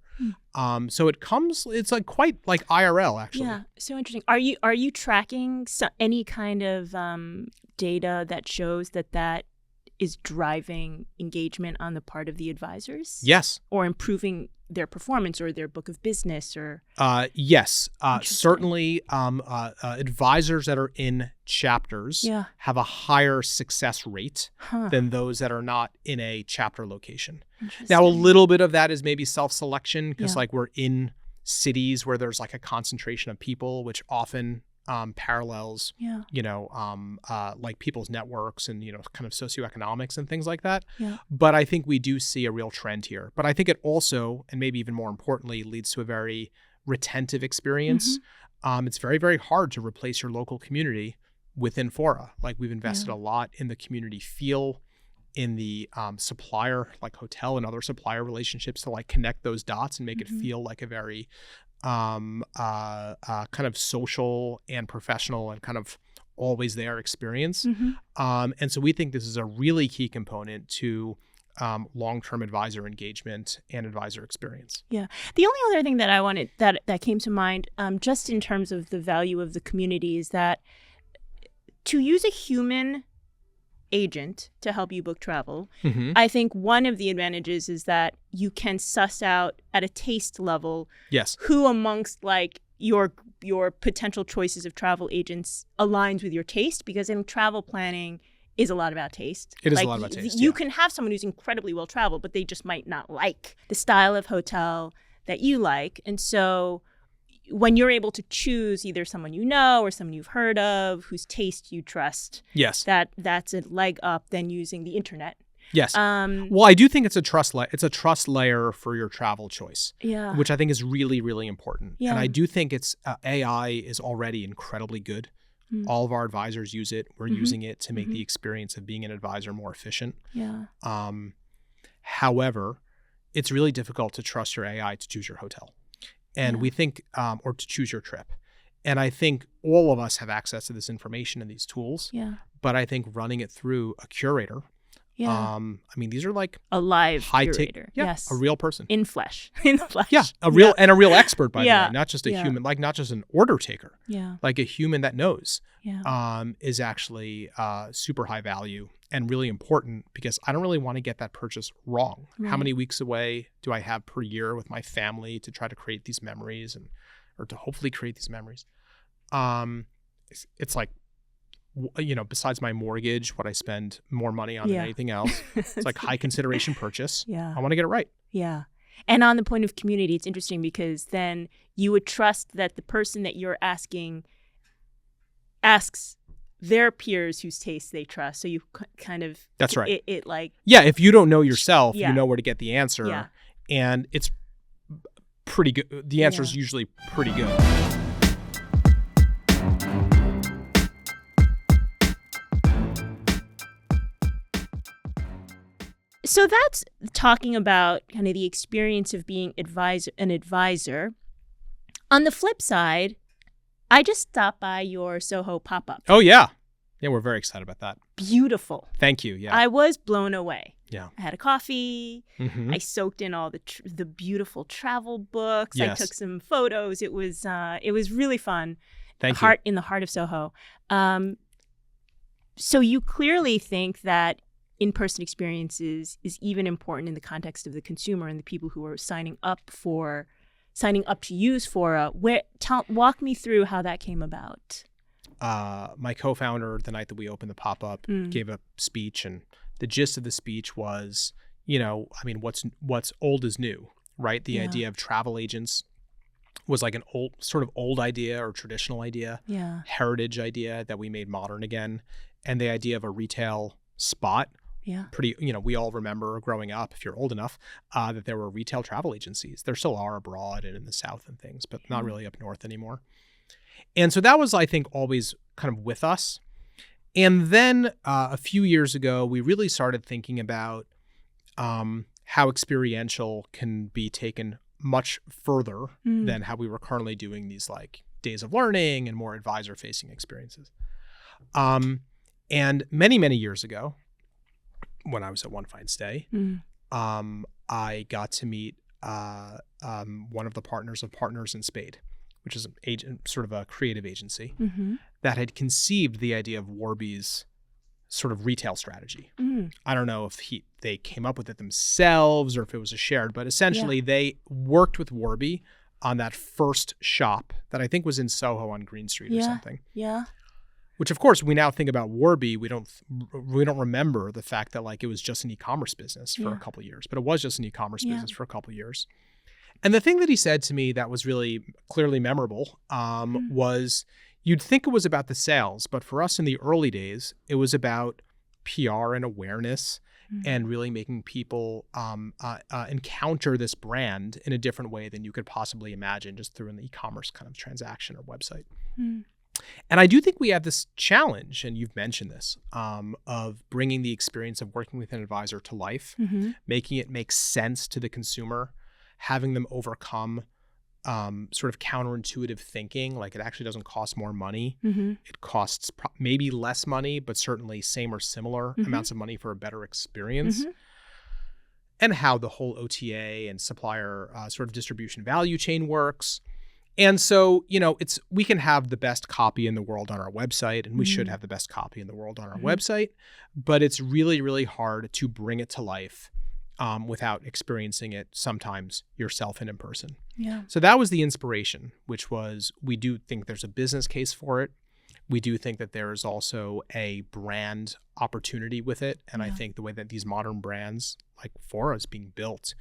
So it's like quite like IRL actually. Yeah, so interesting. Are you tracking any kind of data that shows that is driving engagement on the part of the advisors? Yes. Or improving their performance or their book of business or? Yes. Certainly advisors that are in chapters have a higher success rate than those that are not in a chapter location. Now, a little bit of that is maybe self-selection because like we're in cities where there's like a concentration of people, which often parallels, like people's networks and, kind of socioeconomics and things like that. Yeah. But I think we do see a real trend here. But I think it also, and maybe even more importantly, leads to a very retentive experience. It's very, very hard to replace your local community within Fora. Like we've invested a lot in the community feel, in the supplier, like hotel and other supplier relationships to like connect those dots and make it feel like a very kind of social and professional and kind of always there experience. And so we think this is a really key component to long-term advisor engagement and advisor experience. Yeah. The only other thing that I wanted that came to mind, just in terms of the value of the community, is that to use a human agent to help you book travel, I think one of the advantages is that you can suss out at a taste level who amongst like your potential choices of travel agents aligns with your taste, because in travel planning is a lot about taste. It is a lot about taste. You can have someone who's incredibly well traveled, but they just might not like the style of hotel that you like. And so when you're able to choose either someone you know or someone you've heard of whose taste you trust, that's a leg up than using the internet. Yes. Well, I do think it's a trust layer for your travel choice. Yeah. Which I think is really, really important. Yeah. And I do think it's AI is already incredibly good. All of our advisors use it. We're using it to make the experience of being an advisor more efficient. Yeah. However, it's really difficult to trust your AI to choose your hotel. And we think, or to choose your trip. And I think all of us have access to this information and these tools. Yeah. But I think running it through a curator. Yeah. I mean, these are like a live curator. Yes. A real person. In flesh. In the flesh. Yeah. A real expert, by the way. Not just a human, like not just an order taker. Yeah. Like a human that knows. Yeah. Is actually super high value and really important, because I don't really want to get that purchase wrong. Right. How many weeks away do I have per year with my family to try to create these memories or to hopefully create these memories? It's like, besides my mortgage, what I spend more money on than anything else. It's like high consideration purchase. Yeah. I want to get it right. Yeah. And on the point of community, it's interesting because then you would trust that the person that you're asking asks their peers whose taste they trust. So you kind of... That's right. It like... Yeah, if you don't know yourself, you know where to get the answer. Yeah. And it's pretty good. The answer is usually pretty good. So that's talking about kind of the experience of being an advisor. On the flip side, I just stopped by your Soho pop-up. Oh, yeah. Yeah, we're very excited about that. Beautiful. Thank you. Yeah. I was blown away. Yeah. I had a coffee. I soaked in all the beautiful travel books. Yes. I took some photos. It was really fun. Thank you. In the heart of Soho. So you clearly think that in-person experiences is even important in the context of the consumer and the people who are signing up to use Fora. Walk me through how that came about. My co-founder, the night that we opened the pop-up, gave a speech, and the gist of the speech was, what's old is new, right? The idea of travel agents was like an old idea or traditional idea, heritage idea that we made modern again, and the idea of a retail spot. Yeah. We all remember growing up, if you're old enough, that there were retail travel agencies. There still are abroad and in the South and things, but not really up north anymore. And so that was, I think, always kind of with us. And then a few years ago, we really started thinking about how experiential can be taken much further than how we were currently doing these like days of learning and more advisor-facing experiences. And many, many years ago, when I was at onefinestay, I got to meet one of the partners of Partners in Spade, which is sort of a creative agency that had conceived the idea of Warby's sort of retail strategy. I don't know if they came up with it themselves or if it was a shared, but essentially they worked with Warby on that first shop that I think was in Soho on Green Street or something. Yeah. Which, of course, we now think about Warby, we don't remember the fact that like it was just an e-commerce business for a couple of years, but it was just an e-commerce business for a couple of years. And the thing that he said to me that was really clearly memorable was, you'd think it was about the sales, but for us in the early days, it was about PR and awareness and really making people encounter this brand in a different way than you could possibly imagine just through an e-commerce kind of transaction or website. And I do think we have this challenge, and you've mentioned this, of bringing the experience of working with an advisor to life, making it make sense to the consumer, having them overcome sort of counterintuitive thinking, like it actually doesn't cost more money. It costs maybe less money, but certainly same or similar amounts of money for a better experience. and how the whole OTA and supplier sort of distribution value chain works. And so, we can have the best copy in the world on our website, and we should have the best copy in the world on our website, but it's really, really hard to bring it to life without experiencing it sometimes yourself and in person. Yeah. So that was the inspiration, which was, we do think there's a business case for it. We do think that there is also a brand opportunity with it. And I think the way that these modern brands like Fora is being built,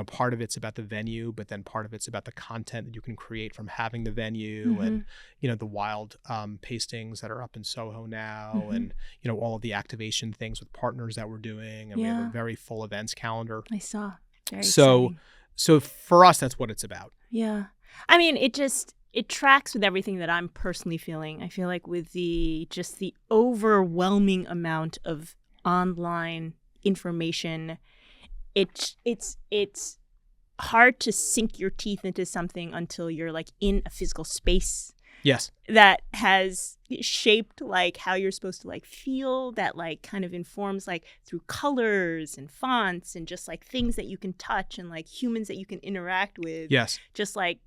part of it's about the venue, but then part of it's about the content that you can create from having the venue and, the wild pastings that are up in Soho now and, all of the activation things with partners that we're doing. And we have a very full events calendar. I saw. Very exciting. So for us, that's what it's about. Yeah. I mean, it tracks with everything that I'm personally feeling. I feel like with the overwhelming amount of online information, it's hard to sink your teeth into something until you're like in a physical space. Yes. That has shaped like how you're supposed to like feel, that like kind of informs like through colors and fonts and just like things that you can touch and like humans that you can interact with. Yes. Just like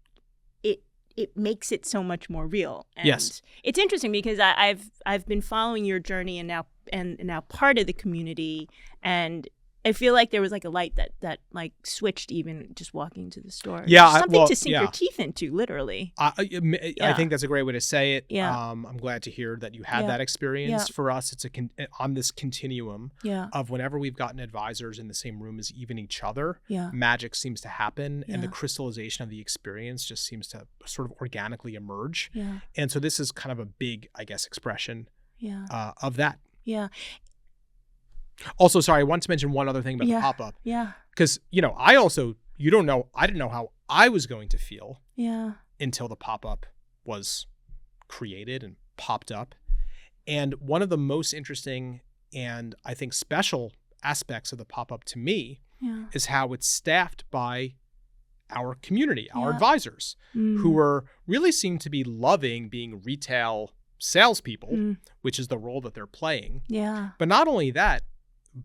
it makes it so much more real. And yes. It's interesting because I've been following your journey and now part of the community, and I feel like there was like a light that like switched even just walking into the store. Yeah, something to sink your teeth into, literally. I think that's a great way to say it. Yeah. I'm glad to hear that you had that experience. For us, it's on this continuum of whenever we've gotten advisors in the same room as even each other, magic seems to happen, and the crystallization of the experience just seems to sort of organically emerge. Yeah. And so this is kind of a big, I guess, expression of that. Yeah. Also, sorry, I want to mention one other thing about the pop-up. Yeah. Because, I didn't know how I was going to feel until the pop-up was created and popped up. And one of the most interesting and I think special aspects of the pop-up to me is how it's staffed by our community, our advisors, who really seem to be loving being retail salespeople, which is the role that they're playing. Yeah. But not only that,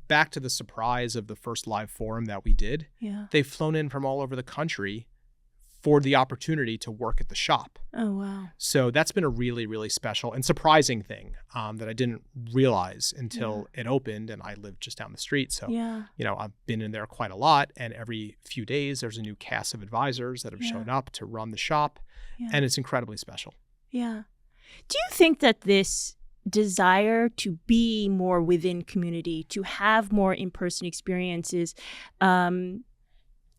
back to the surprise of the first live forum that we did, they've flown in from all over the country for the opportunity to work at the shop. Oh, wow. So that's been a really, really special and surprising thing that I didn't realize until it opened, and I live just down the street. So, I've been in there quite a lot, and every few days there's a new cast of advisors that have shown up to run the shop, and it's incredibly special. Yeah. Do you think that this desire to be more within community, to have more in-person experiences,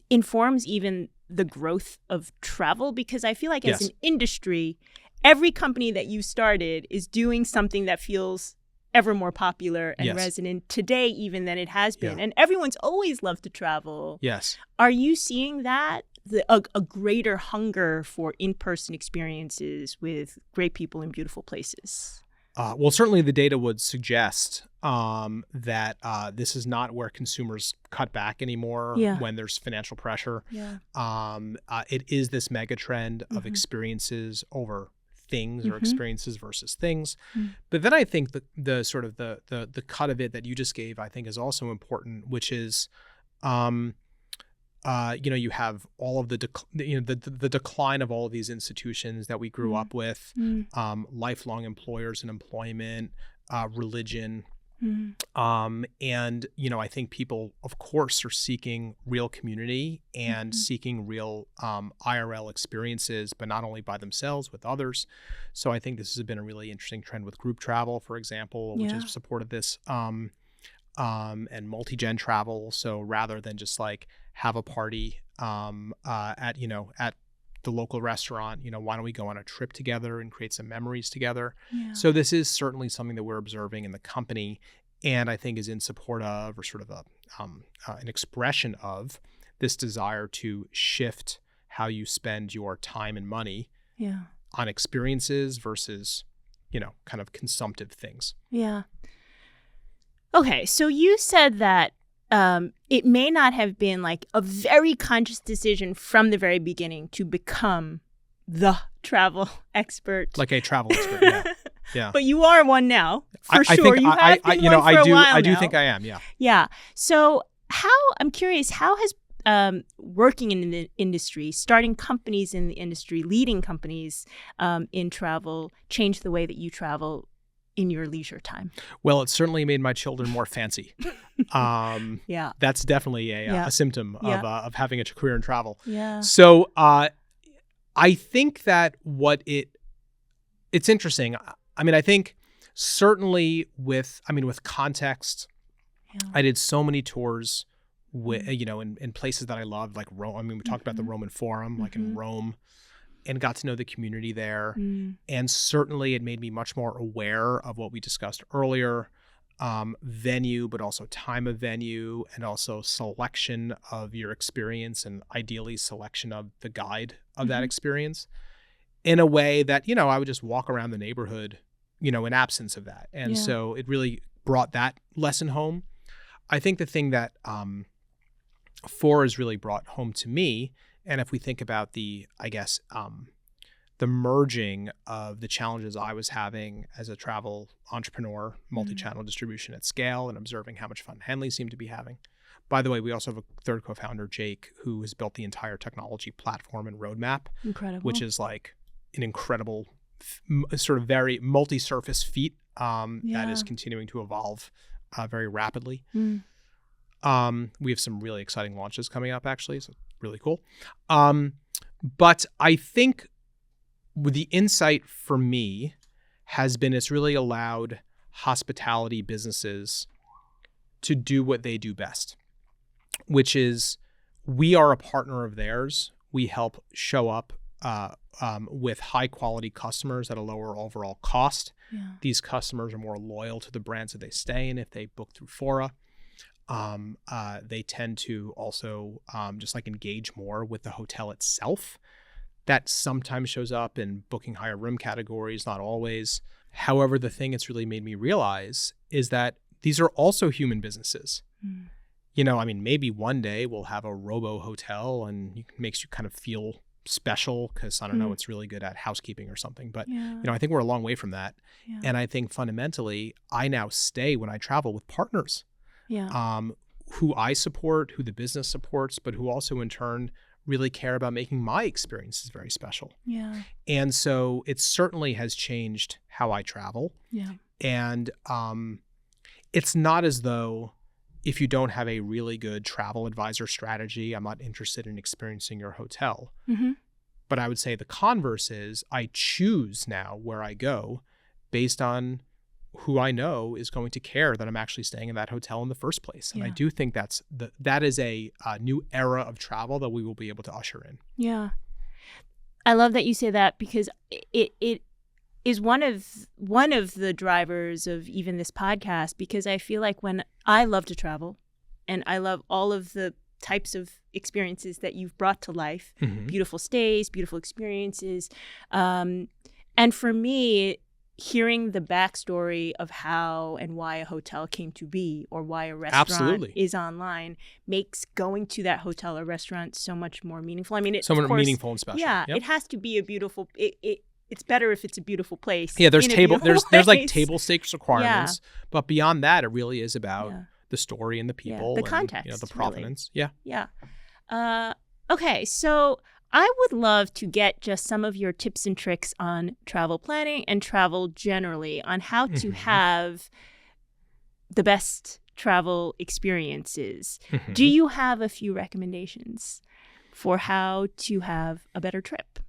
informs even the growth of travel? Because I feel like as an industry, every company that you started is doing something that feels ever more popular and resonant today even than it has been. And everyone's always loved to travel. Yes. Are you seeing that? A greater hunger for in-person experiences with great people in beautiful places? Well, certainly the data would suggest that this is not where consumers cut back anymore when there's financial pressure. Yeah. It is this mega trend of experiences over things or experiences versus things. But then I think the sort of the cut of it that you just gave, I think, is also important, which is you have all of the decline of all of these institutions that we grew up with, lifelong employers and employment, religion. And, I think people, of course, are seeking real community and seeking real IRL experiences, but not only by themselves, with others. So I think this has been a really interesting trend with group travel, for example, which has supported this, and multi-gen travel. So rather than just like have a party at the local restaurant, why don't we go on a trip together and create some memories together? So this is certainly something that we're observing in the company, and I think is in support of, or sort of an expression of, this desire to shift how you spend your time and money on experiences versus, kind of consumptive things. Yeah. Okay, so you said that it may not have been like a very conscious decision from the very beginning to become the travel expert. Like a travel expert, yeah. But you are one now, for sure. I think you have been one for a while I do now. think I am, yeah. Yeah. So I'm curious, how has working in the industry, starting companies in the industry, leading companies in travel, changed the way that you travel in your leisure time? Well, it certainly made my children more fancy. Yeah. That's definitely Yeah. a symptom of having a career in travel. Yeah. So I think that it's interesting. I mean, I think certainly with context, Yeah. I did so many tours in places that I loved, like Rome. I mean, we talked about the Roman Forum, like in Rome, and got to know the community there. And certainly it made me much more aware of what we discussed earlier, venue, but also time of venue, and also selection of your experience, and ideally selection of the guide of that experience, in a way that, I would just walk around the neighborhood, in absence of that. And so it really brought that lesson home. I think the thing that Fora has really brought home to me, and if we think about the merging of the challenges I was having as a travel entrepreneur, multi-channel distribution at scale, and observing how much fun Henley seemed to be having. By the way, we also have a third co-founder, Jake, who has built the entire technology platform and roadmap, which is like an incredible sort of very multi-surface feat that is continuing to evolve very rapidly. We have some really exciting launches coming up, actually, so really cool. But I think the insight for me has been it's really allowed hospitality businesses to do what they do best, which is we are a partner of theirs. We help show up with high quality customers at a lower overall cost. These customers are more loyal to the brands that they stay in if they book through Fora. They tend to also just like engage more with the hotel itself. That sometimes shows up in booking higher room categories, not always. However, the thing it's really made me realize is that these are also human businesses. Maybe one day we'll have a robo hotel and it makes you kind of feel special because, I don't know, it's really good at housekeeping or something. But, I think we're a long way from that. And I think fundamentally, I now stay when I travel with partners who I support, who the business supports, but who also in turn really care about making my experiences very special. And so it certainly has changed how I travel. And it's not as though if you don't have a really good travel advisor strategy, I'm not interested in experiencing your hotel. But I would say the converse is I choose now where I go based on who I know is going to care that I'm actually staying in that hotel in the first place. And I do think that is a new era of travel that we will be able to usher in. Yeah. I love that you say that because it is one of the drivers of even this podcast, because I feel like when I love to travel and I love all of the types of experiences that you've brought to life, beautiful stays, beautiful experiences. And for me, hearing the backstory of how and why a hotel came to be or why a restaurant is online makes going to that hotel or restaurant so much more meaningful. I mean, it's meaningful and special. Yeah, it has to be a beautiful. It's better if it's a beautiful place. Yeah, there's like table stakes requirements, but beyond that, it really is about the story and the people, the and, context, the provenance. Really. Okay, so I would love to get just some of your tips and tricks on travel planning and travel generally, on how to have the best travel experiences. Do you have a few recommendations for how to have a better trip?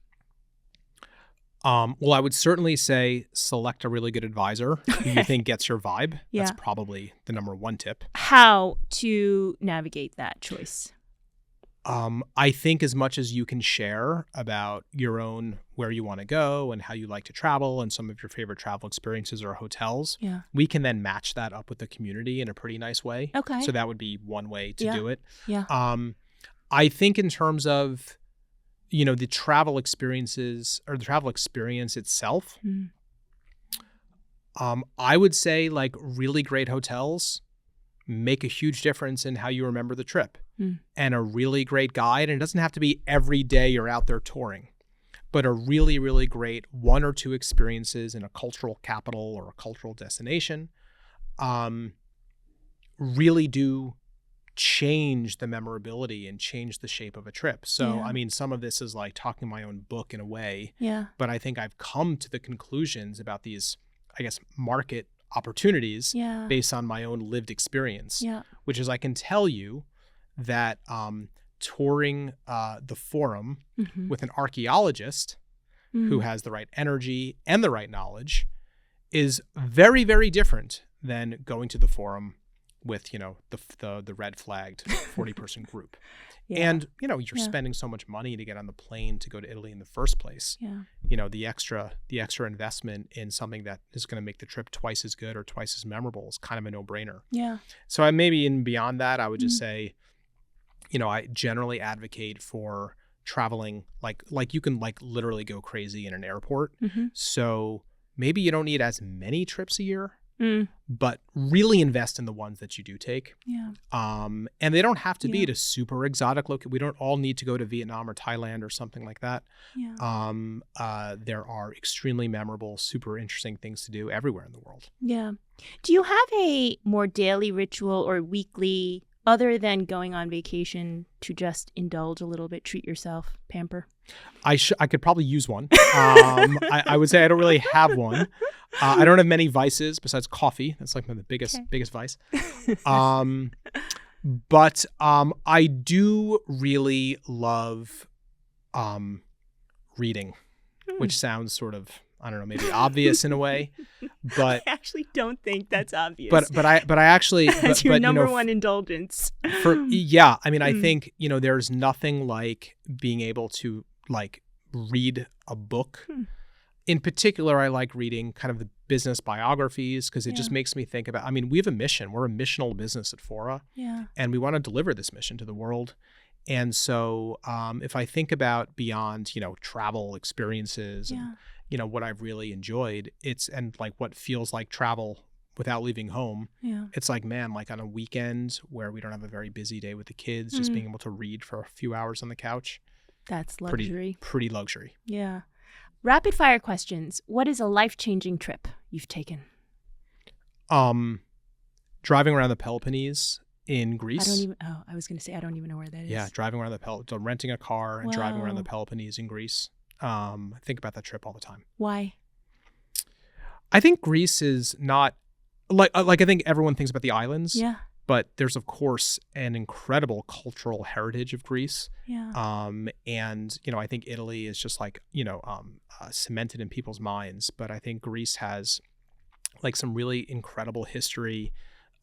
Well, I would certainly say select a really good advisor who you think gets your vibe. That's probably the number one tip. How to navigate that choice? I think as much as you can share about your own, where you want to go and how you like to travel and some of your favorite travel experiences or hotels, we can then match that up with the community in a pretty nice way. Okay. So that would be one way to do it. I think in terms of, the travel experiences or the travel experience itself, I would say like really great hotels make a huge difference in how you remember the trip. And a really great guide, and it doesn't have to be every day you're out there touring, but a really, really great 1 or 2 experiences in a cultural capital or a cultural destination really do change the memorability and change the shape of a trip. So, Yeah. I mean, some of this is like talking my own book in a way, Yeah. but I think I've come to the conclusions about these, I guess, market opportunities Yeah. based on my own lived experience, Yeah. which is I can tell you that touring the Forum Mm-hmm. with an archaeologist who has the right energy and the right knowledge is very, very different than going to the Forum with, you know, the red flagged 40-person group. Yeah. And, you know, you're Yeah. spending so much money to get on the plane to go to Italy in the first place. Yeah. You know, the extra investment in something that is going to make the trip twice as good or twice as memorable is kind of a no-brainer. Yeah. So I maybe in beyond that, I would just say, you know, I generally advocate for traveling like you can like literally go crazy in an airport. Mm-hmm. So maybe you don't need as many trips a year, Mm. but really invest in the ones that you do take. Yeah. And they don't have to be Yeah. at a super exotic location. We don't all need to go to Vietnam or Thailand or something like that. Yeah. There are extremely memorable, super interesting things to do everywhere in the world. Yeah. Do you have a more daily ritual or weekly, other than going on vacation, to just indulge a little bit, treat yourself, pamper? I could probably use one. I would say I don't really have one. I don't have many vices besides coffee. That's like the biggest vice. But I do really love reading, which sounds sort of, I don't know, maybe obvious in a way, but I actually don't think that's obvious. but I actually That's your but, number you know, one indulgence. I mean, I think, you know, there's nothing like being able to like read a book. In particular, I like reading kind of the business biographies because it just makes me think about, I mean, we have a mission. We're a missional business at Fora, and we want to deliver this mission to the world. And so if I think about beyond, you know, travel experiences and, you know, what I've really enjoyed, and like what feels like travel without leaving home, it's like, man, like on a weekend where we don't have a very busy day with the kids, just being able to read for a few hours on the couch. That's luxury. Pretty luxury. Yeah. Rapid fire questions. What is a life-changing trip you've taken? Driving around the Peloponnese in Greece. I was going to say, I don't even know where that is. Yeah, driving around so renting a car and driving around the Wow. Peloponnese in Greece. I think about that trip all the time. Why? I think Greece is not like I think everyone thinks about the islands. Yeah. But there's, of course, an incredible cultural heritage of Greece. Yeah. And, you know, I think Italy is just like, you know, cemented in people's minds. But I think Greece has like some really incredible history,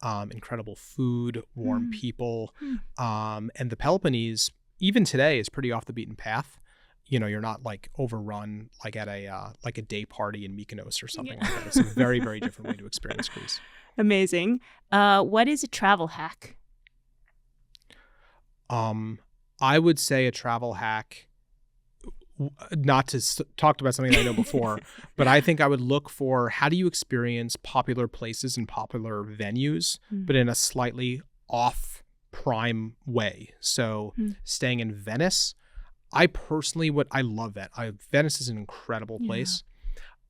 incredible food, warm people. And the Peloponnese, even today, is pretty off the beaten path. You know, you're not like overrun like at a day party in Mykonos or something like that. It's a very, very different way to experience Greece. Amazing. What is a travel hack? I would say a travel hack, not to talk about something that I know before, but I think I would look for how do you experience popular places and popular venues, but in a slightly off prime way. So staying in Venice, I personally I love that. Venice is an incredible place.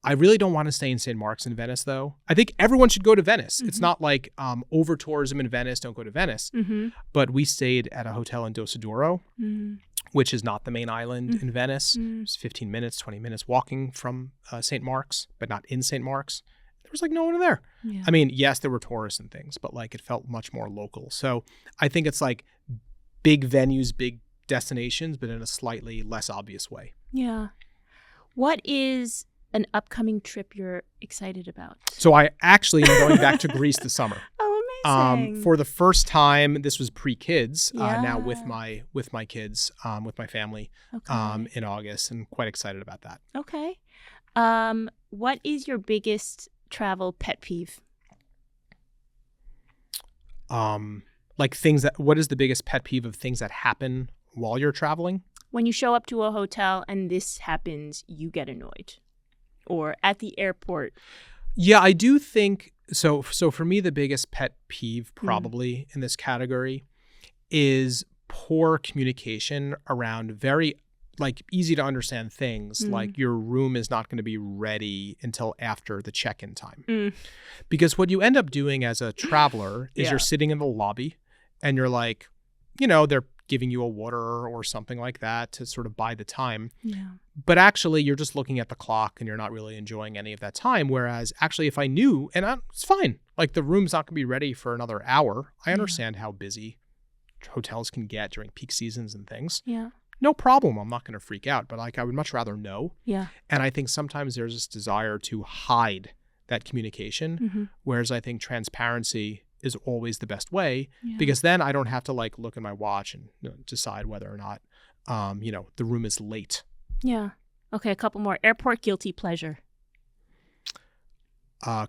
I really don't want to stay in St. Mark's in Venice, though. I think everyone should go to Venice. It's not like over tourism in Venice, don't go to Venice. But we stayed at a hotel in Dosaduro, which is not the main island in Venice. It's 15 minutes, 20 minutes walking from St. Mark's, but not in St. Mark's. There was like no one there. Yeah. I mean, yes, there were tourists and things, but like it felt much more local. So I think it's like big venues, big destinations, but in a slightly less obvious way. Yeah. What is an upcoming trip you're excited about? So I actually am going back to Greece this summer. Oh, amazing. For the first time, this was pre-kids, Yeah. now with my kids, with my family, Okay. in August, and quite excited about that. Okay. What is your biggest travel pet peeve? What is the biggest pet peeve of things that happen while you're traveling? When you show up to a hotel and this happens, you get annoyed. Or at the airport. Yeah, I do think so. So for me, the biggest pet peeve probably in this category is poor communication around very like easy to understand things like your room is not going to be ready until after the check-in time. Because what you end up doing as a traveler is you're sitting in the lobby and you're like, you know, they're giving you a water or something like that to sort of buy the time. Yeah. But actually, you're just looking at the clock and you're not really enjoying any of that time. Whereas actually, if I knew, it's fine, like the room's not going to be ready for another hour. I understand how busy hotels can get during peak seasons and things. Yeah. No problem. I'm not going to freak out. But like, I would much rather know. Yeah. And I think sometimes there's this desire to hide that communication. Whereas I think transparency is always the best way, because then I don't have to like look at my watch and decide whether or not, the room is late. Yeah. Okay. A couple more. Airport guilty pleasure.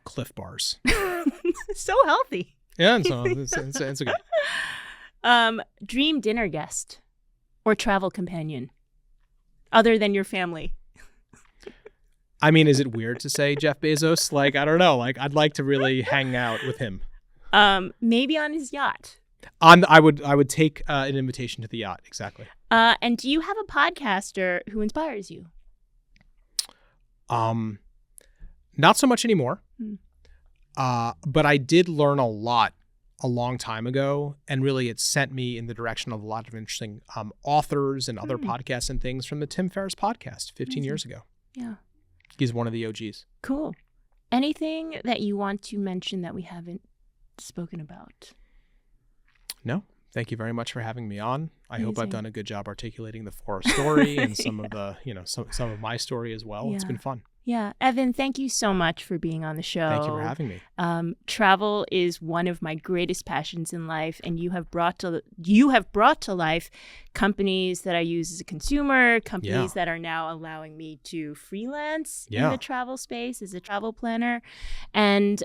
Cliff bars. So healthy. Yeah. And so it's okay. Dream dinner guest or travel companion other than your family. I mean, is it weird to say Jeff Bezos? Like, I don't know. Like, I'd like to really hang out with him. Maybe on his yacht. I would take an invitation to the yacht. Exactly. And do you have a podcaster who inspires you? Not so much anymore. But I did learn a lot a long time ago, and really it sent me in the direction of a lot of interesting authors and other podcasts and things from the Tim Ferriss podcast 15 years ago. Yeah. He's one of the OGs. Cool. Anything that you want to mention that we haven't spoken about? No. Thank you very much for having me on. I hope I've Amazing. done a good job articulating the Fora story and some of the, some of my story as well. It's been fun. Yeah. Evan, thank you so much for being on the show. Thank you for having me. Travel is one of my greatest passions in life, and you have brought to life companies that I use as a consumer, companies that are now allowing me to freelance in the travel space as a travel planner. And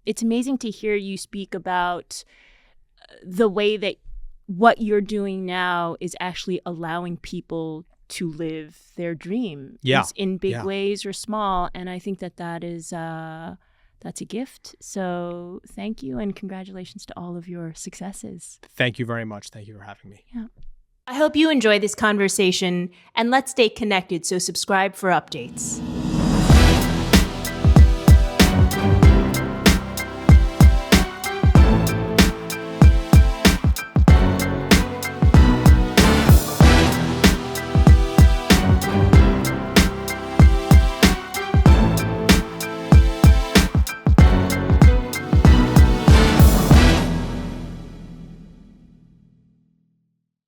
it's amazing to hear you speak about the way that what you're doing now is actually allowing people to live their dream in big ways or small. And I think that is that's a gift. So thank you, and congratulations to all of your successes. Thank you very much. Thank you for having me. Yeah. I hope you enjoy this conversation, and let's stay connected, so subscribe for updates.